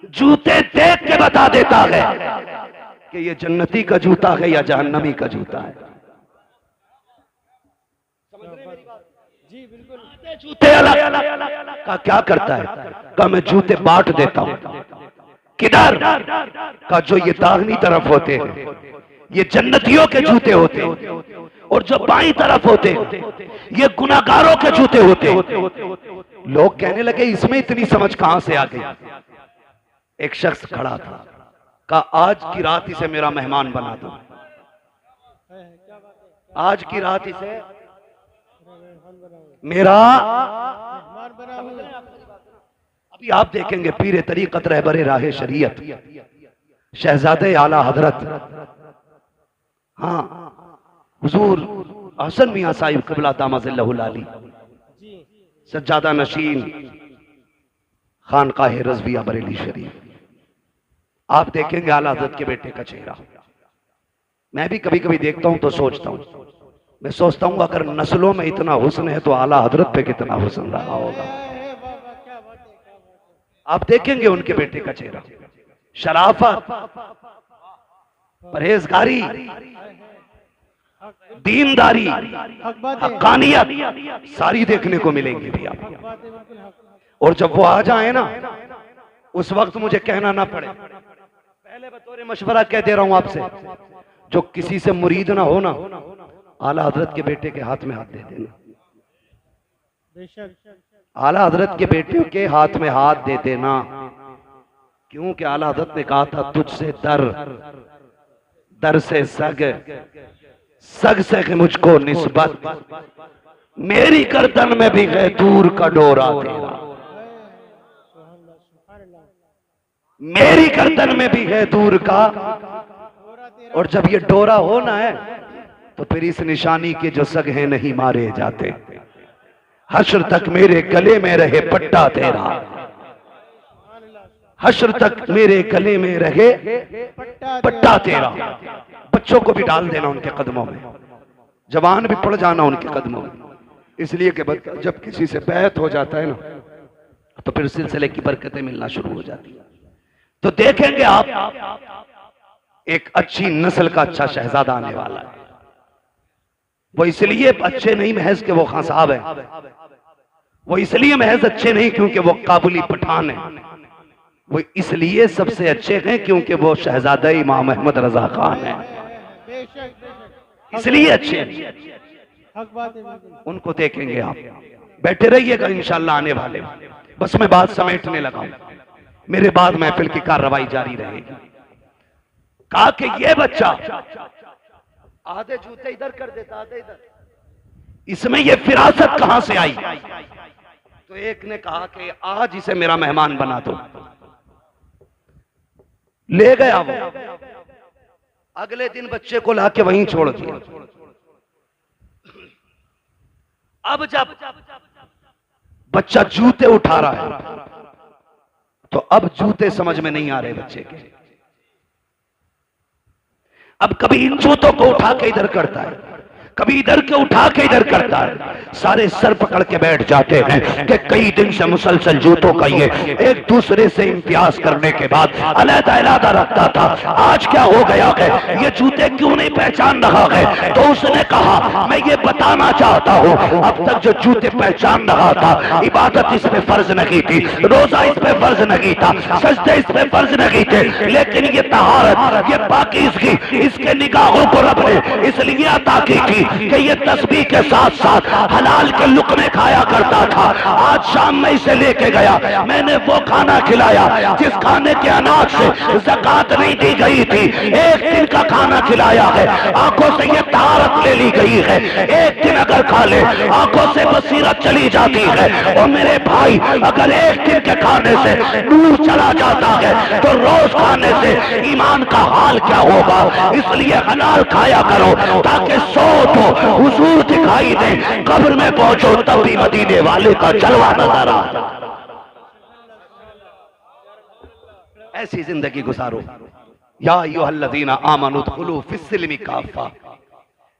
जूते देख के बता देता है कि ये जन्नती का जूता है या जहन्नमी का जूता है। जी बिल्कुल। जूते अलग का क्या करता है? का मैं जूते बांट देता हूं। किधर? का जो ये दाहिनी तरफ होते हैं ये जन्नतियों के जूते होते हैं, और जो बाईं तरफ होते ये गुनाहगारों के जूते होते। लोग कहने लगे इसमें इतनी समझ कहां से आ गई? एक शख्स खड़ा था, कहा आज की रात इसे मेरा मेहमान बना दो, आज की रात इसे मेरा। अभी आप देखेंगे पीरे तरीकत रहबरे राहे शरीयत शहजादे आला हजरत, हाँ हुजूर हसन मियां साहिब क़िबला दामज़िल्लहुल आली, सज्जादा नशीन खानकाह रज़विया बरेली शरीफ, आप देखेंगे आला हजरत के बेटे का चेहरा। मैं भी कभी कभी देखता हूं तो सोचता हूं, मैं सोचता हूं अगर नस्लों में इतना हुस्न है तो आला हजरत पे कितना हुस्न रहा होगा। आप देखेंगे उनके बेटे का चेहरा, शराफत, परहेजगारी, दीनदारी, हक्कानियत सारी देखने को मिलेंगी भी आप। और जब वो आ जाए ना उस वक्त मुझे कहना ना पड़े, पहले बतौर मशवरा कह दे रहा हूं आपसे, जो किसी से मुरीद ना हो ना आला हजरत के बेटे के हाथ में हाथ दे देना। आला हजरत के बेटे के हाथ में हाथ दे देना, क्योंकि आला हजरत ने कहा था तुझसे दर, दर से सग, सग से मुझको निस्बत, मेरी गर्दन में भी है दूर का डोरा तेरा, मेरी गर्दन में भी है दूर का और जब ये डोरा होना है तो फिर इस निशानी के जो सग हैं नहीं मारे जाते। हश्र तक मेरे गले में रहे पट्टा तेरा, हश्र तक मेरे गले में रहे पट्टा तेरा। बच्चों को भी डाल देना उनके कदमों में, जवान भी पड़ जाना उनके कदमों में, इसलिए कि जब किसी से बैत हो जाता है ना तो फिर सिलसिले की बरकतें मिलना शुरू हो जाती है। तो देखेंगे आप एक अच्छी नस्ल का अच्छा शहजादा आने वाला है। वो इसलिए अच्छे नहीं महज के वो खान साहब है, वो इसलिए महज अच्छे नहीं क्योंकि वो काबुली पठान है, वो इसलिए सबसे अच्छे हैं क्योंकि वो शहजादा इमाम अहमद रजा खान है, इसलिए अच्छे हैं। उनको देखेंगे आप, बैठे रहिएगा इंशाल्लाह आने वाले। बस मैं बात समेटने लगा हूं, मेरे बाद महफिल की कार्रवाई जारी रहेगी। कहा कि ये बच्चा आधे जूते इधर कर देता, आधे इधर, इसमें ये फिरासत कहां से आई? तो एक ने कहा कि आज इसे मेरा मेहमान बना दो। ले गया वो, अगले दिन बच्चे को लाके वहीं छोड़ दिया। अब जब बच्चा जूते उठा रहा है तो अब जूते समझ में नहीं आ रहे बच्चे के। अब कभी इन जूतों को उठा के इधर करता है, कभी इधर के उठा के इधर करता है। सारे सर पकड़ के बैठ जाते हैं कि कई दिन से मुसलसल जूतों का ये एक दूसरे से इम्तियाज करने के बाद अलग-अलग रखता था, आज क्या हो गया है, ये जूते क्यों नहीं पहचान रहा है? तो उसने कहा मैं ये बताना चाहता हूँ, अब तक जो जूते पहचान रहा था, इबादत इस पे फर्ज नहीं थी, रोजा इस पे फर्ज नहीं था, सजदे इस पे फर्ज नहीं थे, लेकिन ये तहारत, ये पाकीज़गी इसके निगाहों को रब ने इसलिए अता की थी कि ये तस्बीह के साथ साथ हलाल के लुक़मे खाया करता था। आज शाम में इसे लेके गया, मैंने वो खाना खिलाया जिस खाने के अनाज से ज़कात नहीं दी गई थी, एक दिन का खाना खिलाया है, आंखों से ये तारत ले ली गई है। एक दिन अगर खा ले आंखों से बसीरत चली जाती है। और मेरे भाई अगर एक दिन के खाने से नूर चला जाता है तो रोज खाने से ईमान का हाल क्या होगा? इसलिए हलाल खाया करो ताकि सो तो हुजूर दिखाई दे, कब्र में पहुंचो तब भी मदीने वाले का जलवा नजर आ। ऐसी जिंदगी गुजारो। या अय्युहल्लज़ीना आमनू उदखुलू फिस्सिल्मि काफ़ा,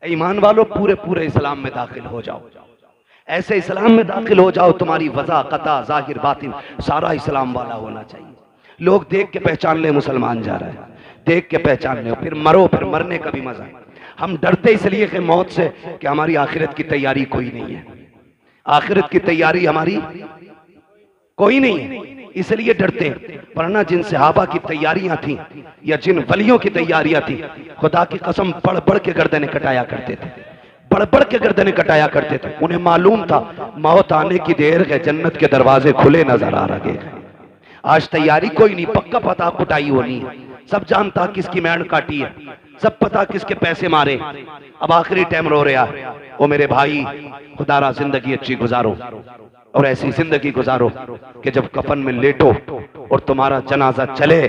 ईमान वालों पूरे पूरे इस्लाम में दाखिल हो जाओ। ऐसे इस्लाम में दाखिल हो जाओ तुम्हारी वज़ा कता जाहिर बातिन सारा इस्लाम वाला होना चाहिए। लोग देख के पहचान ले मुसलमान जा रहा है, देख के पहचान ले, फिर मरो, फिर मरने का भी मजा है। हम डरते इसलिए कि मौत से कि हमारी आखिरत की तैयारी कोई नहीं है, आखिरत की तैयारी हमारी कोई नहीं है, इसलिए डरते हैं। वरना जिन सहाबा की तैयारियां थी या जिन वलियों की तैयारियां थी, खुदा की कसम बढ़ बढ़ के गर्दनें कटाया करते थे, बढ़ बढ़ के गर्दनें कटाया करते थे। उन्हें मालूम था मौत आने की देर है, जन्नत के दरवाजे खुले नजर आ रहे हैं। आज तैयारी कोई नहीं, पक्का पता कुटाई होनी है, सब जानता किसकी मैंड काटी है, सब पता किसके पैसे मारे। अब आखिरी टाइम रो रहा है। ओ मेरे भाई, खुदारा जिंदगी अच्छी गुजारो और ऐसी जिंदगी गुजारो कि जब कफन में लेटो और तुम्हारा जनाजा चले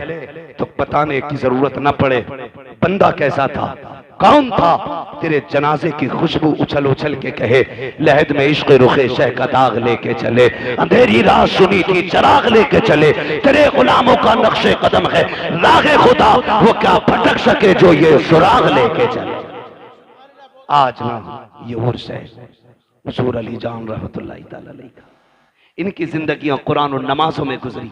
तो बताने की जरूरत न पड़े बंदा कैसा था, कौन था। तेरे जनाजे की खुशबू उछल उछल के कहे लहद में इश्क रुखे शह का दाग लेके चले, अंधेरी रात सुनी थी चराग लेके चले, तेरे गुलामों का नक्शे कदम है रागे खुदा, वो क्या भटक सके जो ये सुराग लेके चले। आज ना ये उर्स है हुजूर अली जान रहमतुल्लाहि तआला अलैह का, इनकी जिंदगियां कुरान और नमाजों में गुजरी,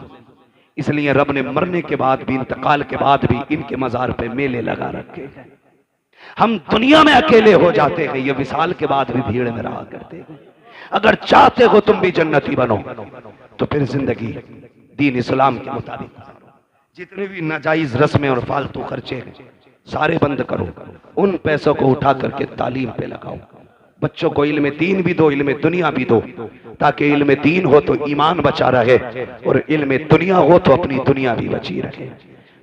इसलिए रब ने मरने के बाद भी, इंतकाल के बाद भी इनके मजार पे मेले लगा रखे हैं। हम दुनिया में अकेले हो जाते हैं, ये विसाल के बाद भी भीड़ में रहा करते हैं। अगर चाहते हो तुम भी जन्नती बनो तो फिर जिंदगी दीन इस्लाम के मुताबिक, जितने भी नाजायज रस्में और फालतू खर्चे हैं सारे बंद करो, उन पैसों को उठा करके तालीम पे लगाओ। बच्चों को इल्म दीन भी दो, इल्म दुनिया भी दो, ताकि इल्म दीन हो तो ईमान बचा रहे और इल्म दुनिया हो तो अपनी दुनिया भी बची रहे।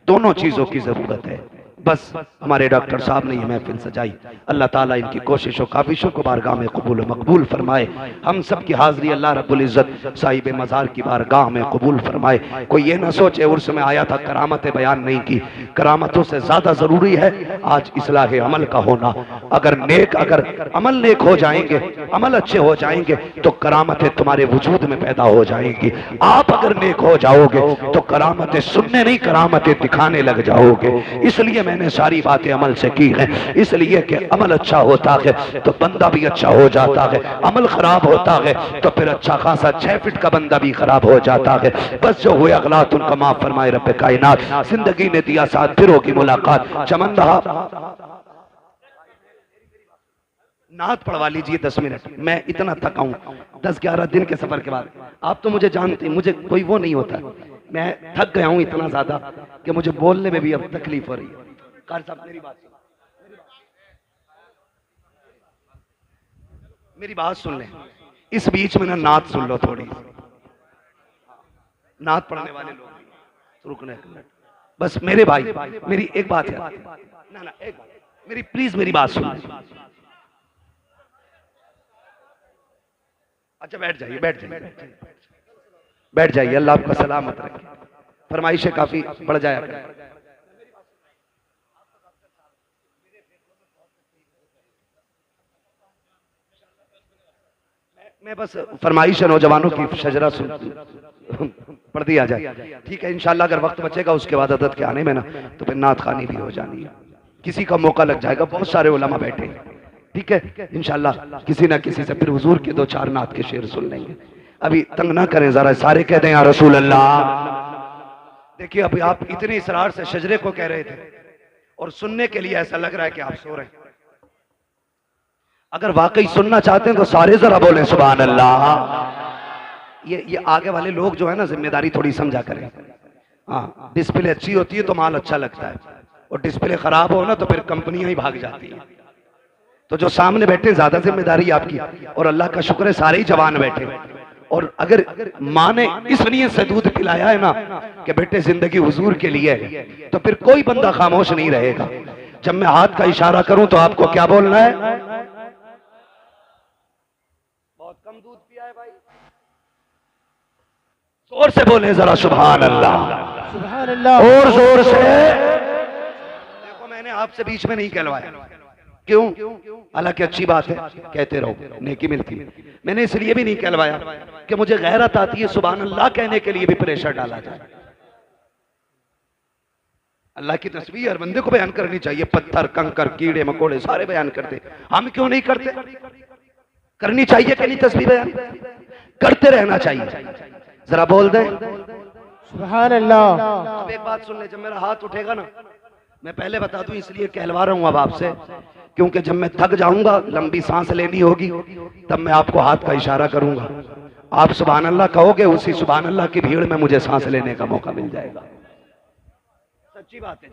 दोनों चीजों की जरूरत है। बस हमारे डॉक्टर साहब ने ये महफिल सजाई। अल्लाह ताला इनकी कोशिशों काविशों को बारगाह में कबूल मकबूल फरमाए। हम सब की हाज़िरी अल्लाह रब्बुल इज़्ज़त साहिब मज़ार की बारगाह में कबूल फरमाए। कोई ये ना सोचे उर्स में आया था करामतें बयान नहीं की। करामतों से ज़्यादा ज़रूरी है आज इस्लाह अमल का होना। अगर अमल नेक हो जाएंगे, अमल अच्छे हो जाएंगे तो करामतें तुम्हारे वजूद में पैदा हो जाएंगी। आप अगर नेक हो जाओगे तो करामतें सुनने नहीं, करामतें दिखाने लग जाओगे। इसलिए मैंने सारी बातें अमल से की हैं, इसलिए कि अमल अच्छा होता है तो बंदा भी अच्छा हो जाता है, अमल खराब होता है तो फिर अच्छा खासा 6 फीट का बंदा भी खराब हो जाता है। बस जो हुए अगलात उनका माफ फरमाए रब्बे कायनात। जिंदगी ने दिया साथ, फिर होगी मुलाकात। चमन रहा नात पढ़वा लीजिए 10 मिनट। मैं इतना थका हूं 10-11 दिन के सफर के बाद। आप तो मुझे जानते, मुझे कोई वो नहीं होता, मैं थक गया हूं इतना ज्यादा कि मुझे बोलने में भी अब तकलीफ हो रही है। कार साहब मेरी बात सुन लें। इस बीच में ना नात सुन लो थोड़ी। नात पढ़ने वाले लोग रुकने, बस मेरे भाई मेरी एक बात है ना एक बात मेरी, प्लीज मेरी बात सुन। अच्छा बैठ जाइए, बैठ जाइए। अल्लाह आपका सलामत रखे। फरमाइशें काफी बढ़ जाया करें। मैं बस फरमाइश नौजवानों की शजरा सुन पढ़ दिया जाए, ठीक है। इंशाल्लाह अगर वक्त बचेगा उसके बाद अदद के आने में ना तो फिर नात खानी भी हो जानी है। किसी का मौका लग जाएगा, बहुत सारे उलमा बैठे हैं, ठीक है। इंशाल्लाह किसी ना किसी से फिर हुजूर के 2-4 नात के शेर सुन लेंगे। अभी तंग ना करें जरा, सारे कह दें या रसूल अल्लाह। देखिए अभी आप इतने इसरार से शजरे को कह रहे थे और सुनने के लिए ऐसा लग रहा है कि आप सो रहे हैं। अगर वाकई सुनना चाहते हैं तो सारे जरा बोलें सुभान अल्लाह। ये आगे वाले लोग जो है ना, जिम्मेदारी थोड़ी समझा करें। हाँ, डिस्प्ले अच्छी होती है तो माल अच्छा लगता है, और डिस्प्ले खराब हो ना तो फिर कंपनियां ही भाग जाती हैं। तो जो सामने बैठे ज्यादा जिम्मेदारी आपकी, और अल्लाह का शुक्र है सारे ही जवान बैठे। और अगर माँ ने इस नियत से दूध पिलाया है ना कि बेटे जिंदगी हुजूर के लिए है, तो फिर कोई बंदा खामोश नहीं रहेगा। जब मैं हाथ का इशारा करूं तो आपको क्या बोलना है? बहुत कम दूध पिया है भाई, जोर से बोले जरा सुभान अल्लाह, सुभान अल्लाह, और जोर से। देखो मैंने आपसे बीच में नहीं कहलवाया, क्यों? हालांकि अच्छी बात है, कहते रहो, नेकी मिलती है। मैंने इसलिए भी नहीं कहलवाया कि मुझे गैरत आती है सुभान अल्लाह कहने के लिए भी प्रेशर डाला जाए। अल्लाह की तस्बीह हर बंदे को बयान करनी चाहिए। पत्थर, कंकर, कीड़े मकोड़े सारे बयान करते, हम क्यों नहीं करते? करनी चाहिए कि नहीं? तस्बीह बयान करते रहना चाहिए। जरा बोल दें सुभान अल्लाह। अब एक बात सुन ले, जब मेरा हाथ उठेगा ना, मैं पहले बता दूं इसलिए कहलवा रहा हूं अब आपसे, क्योंकि जब मैं थक जाऊंगा, लंबी सांस लेनी होगी, तब मैं आपको हाथ का इशारा करूंगा। आप सुभान अल्लाह कहोगे, उसी सुभान अल्लाह की भीड़ में मुझे सांस लेने का मौका मिल जाएगा। सच्ची बात है।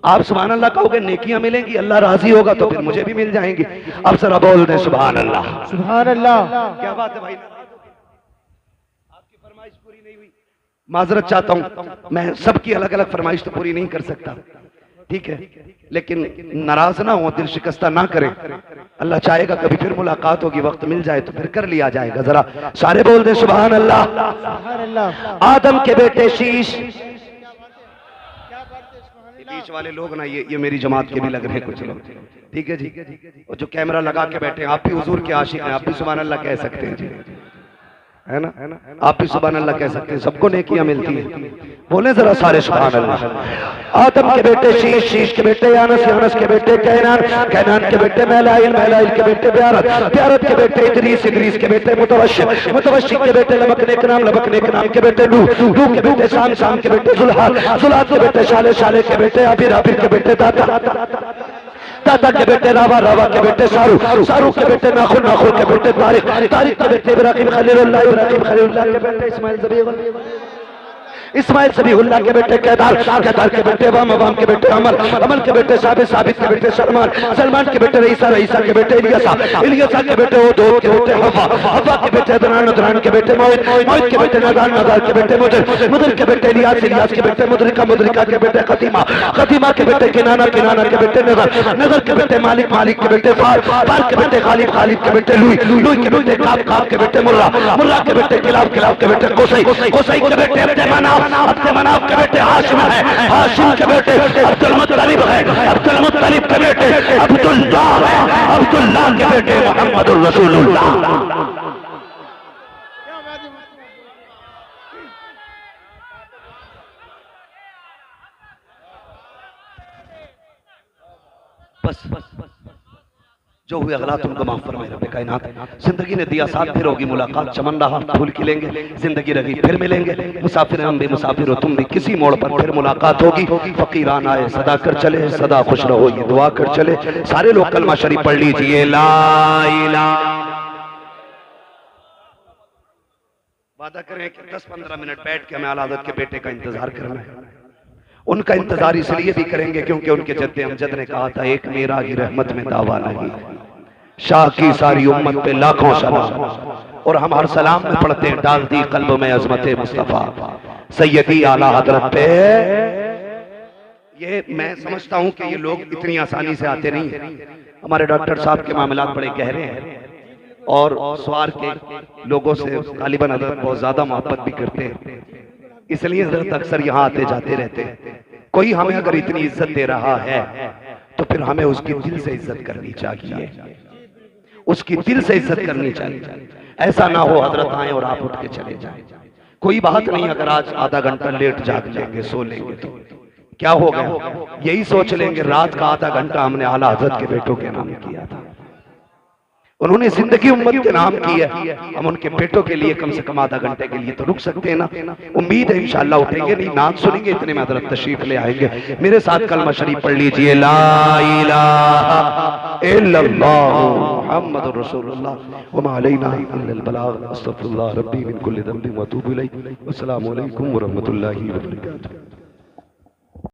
आप सुभान अल्लाह कहोगे, नेकियां मिलेंगी, अल्लाह राजी होगा तो फिर मुझे भी मिल जाएंगी। अब जरा बोल दें सुभान अल्लाह, सुभान अल्लाह। क्या बात है भाई? आपकी फरमाइश पूरी नहीं हुई, माजरत चाहता हूं, मैं सबकी अलग अलग फरमाइश तो पूरी नहीं कर सकता, ठीक है, लेकिन नाराज ना हो, दिल शिकस्ता ना करें। अल्लाह चाहेगा कभी फिर मुलाकात होगी, वक्त मिल जाए तो फिर कर लिया जाएगा। जरा सारे बोल दे सुभान अल्लाह। सुभान अल्लाह। आदम के बेटे शीश, बीच वाले लोग ना ये मेरी जमात के भी लग रहे हैं कुछ लोग, ठीक है जी। और जो कैमरा लगा के बैठे हैं, आप भी हुजूर के आशिक हैं, आप भी सुभान अल्लाह कह सकते हैं जी, है ना? आप भी सुभान अल्लाह कह सकते हैं, सबको नेकियां मिलती हैं। बोले जरा सारे सुभान अल्लाह। आदम के बेटे शीश, शीश के बेटे यानस, यानस के बेटे कैनान, कैनान के बेटे महलाइल, महलाइल के बेटे ब्यारत, ब्यारत के बेटे इदरीस, इदरीस के बेटे मुतवश्शिक, मुतवश्शिक के बेटे लबकने के नाम, लबकने के नाम के बेटे नूह, नूह के बेटे शाम, शाम के बेटे जुल्हाल, जुल्हाल के बेटे शाले, शाले के बेटे आबिर, आबिर के बेटे दाता, दादा के बेटे रावा, रावा के बेटे सारू, सारू के बेटे नाखुन, नाखुन के बेटे तारिक, तारिक के बेटे इब्राहिम खलीलुल्लाह, इब्राहिम खलीलुल्लाह के बेटे इस्माइल ज़बीहुल्लाह। इस्माइल सबीहुल्लाह के बेटे केदार, केदार के बेटे वाम, वाम के बेटे अमल, अमल के बेटे साबित, साबित के बेटे सलमान, सलमान के बेटे रईसा, रईसा के बेटे इलियासा, इलियासा के बेटे उदो के बेटे हवा, हवा के बेटे अदनान, अदनान के बेटे मोहित, मोहित के बेटे नदान, नदान के बेटे मुदर, मुदर के बेटे इलियास, इलियास के बेटे मुदरिका, मुदरिका के बेटे खतीमा, खतीमा के बेटे किनाना, किनाना के बेटे नजर, नजर के बेटे मालिक, मालिक के बेटे फार, फार के बेटे खालिद, खालिद के बेटे लुई, लुई के बेटे काब, काब के बेटे मुर्रा, मुर्रा के बेटे किलाब, किलाब के बेटे कोसई, कोसई के बेटे अब्दे मनाफ, अब्दे मनाफ के बेटे हाशिम है, हाशिम के बेटे अब्दुल मुत्तलिब है, अब्दुल मुत्तलिब के बेटे अब्दुल्लाह है, अब्दुल्लाह के बेटे मुहम्मदुर रसूलुल्लाह। बस बस जो हुए अगला तुमको माफ फरमाए रब्बे कायनात। जिंदगी ने दिया साथ, फिर होगी मुलाकात, चमन रहा फूल खिलेंगे, जिंदगी रही फिर मिलेंगे, मुसाफिर हम भी मुसाफिर हो तुम भी, किसी मोड़ पर फिर मुलाकात होगी। फकीरान आए सदा कर चले, सदा खुश रहो ये दुआ कर चले। सारे लोग कलमा शरीफ पढ़ लीजिए, ला इलाहा। वादा करें कि 10-15 मिनट बैठ के हमें आला हज़रत के बेटे का इंतजार करना है। उनका इंतजार इसलिए भी करेंगे क्योंकि उनके जद्दे अमजद ने कहा था, एक मेरा ही रहमत में दावा नहीं, शाह की सारी उम्मत पे लाखों सलाम। और हम हर सलाम में पढ़ते हैं, डाल दी कल्ब में अजमत मुस्तफा सैयदी आला हजरत पे। ये मैं समझता हूं कि ये लोग इतनी आसानी से आते नहीं है। हमारे डॉक्टर साहब के मामलात बड़े गहरे हैं और स्वार के लोगों से गालिबन हजरत बहुत ज्यादा मोहब्बत भी करते हैं, इसलिए हजरत अक्सर यहाँ आते जाते रहते हैं। कोई हमें अगर इतनी इज्जत दे रहा है तो फिर हमें उसकी दिल से इज्जत करनी चाहिए, उसकी दिल से इज्जत करनी चाहिए। ऐसा ना हो हजरत आए और आप उठ के चले जाएं। कोई बात नहीं, अगर आज आधा घंटा लेट जाग लेंगे, सो लेंगे तो क्या हो गया, यही सोच लेंगे रात का आधा घंटा हमने आला हजरत के बेटों के नाम किया था। उन्होंने जिंदगी उम्मत के नाम की है, हम उनके बेटों के लिए कम से कम आधा घंटे के लिए तो रुक सकते हैं ना। उम्मीद है इंशाअल्लाह उठेंगे, नहीं नात सुनेंगे इतने में हज़रत तशरीफ ले आएंगे। मेरे साथ कलमा शरीफ पढ़ लीजिए, ला इलाहा इल्लल्लाह मुहम्मदुर रसूलुल्लाह व मा अलैना इल्लल बलाग। अस्तगफिरुल्लाह रब्बी मिन कुल्लि ज़ंबिन व अतूबु इलैहि। अस्सलामु अलैकुम व रहमतुल्लाहि व बरकातुहू।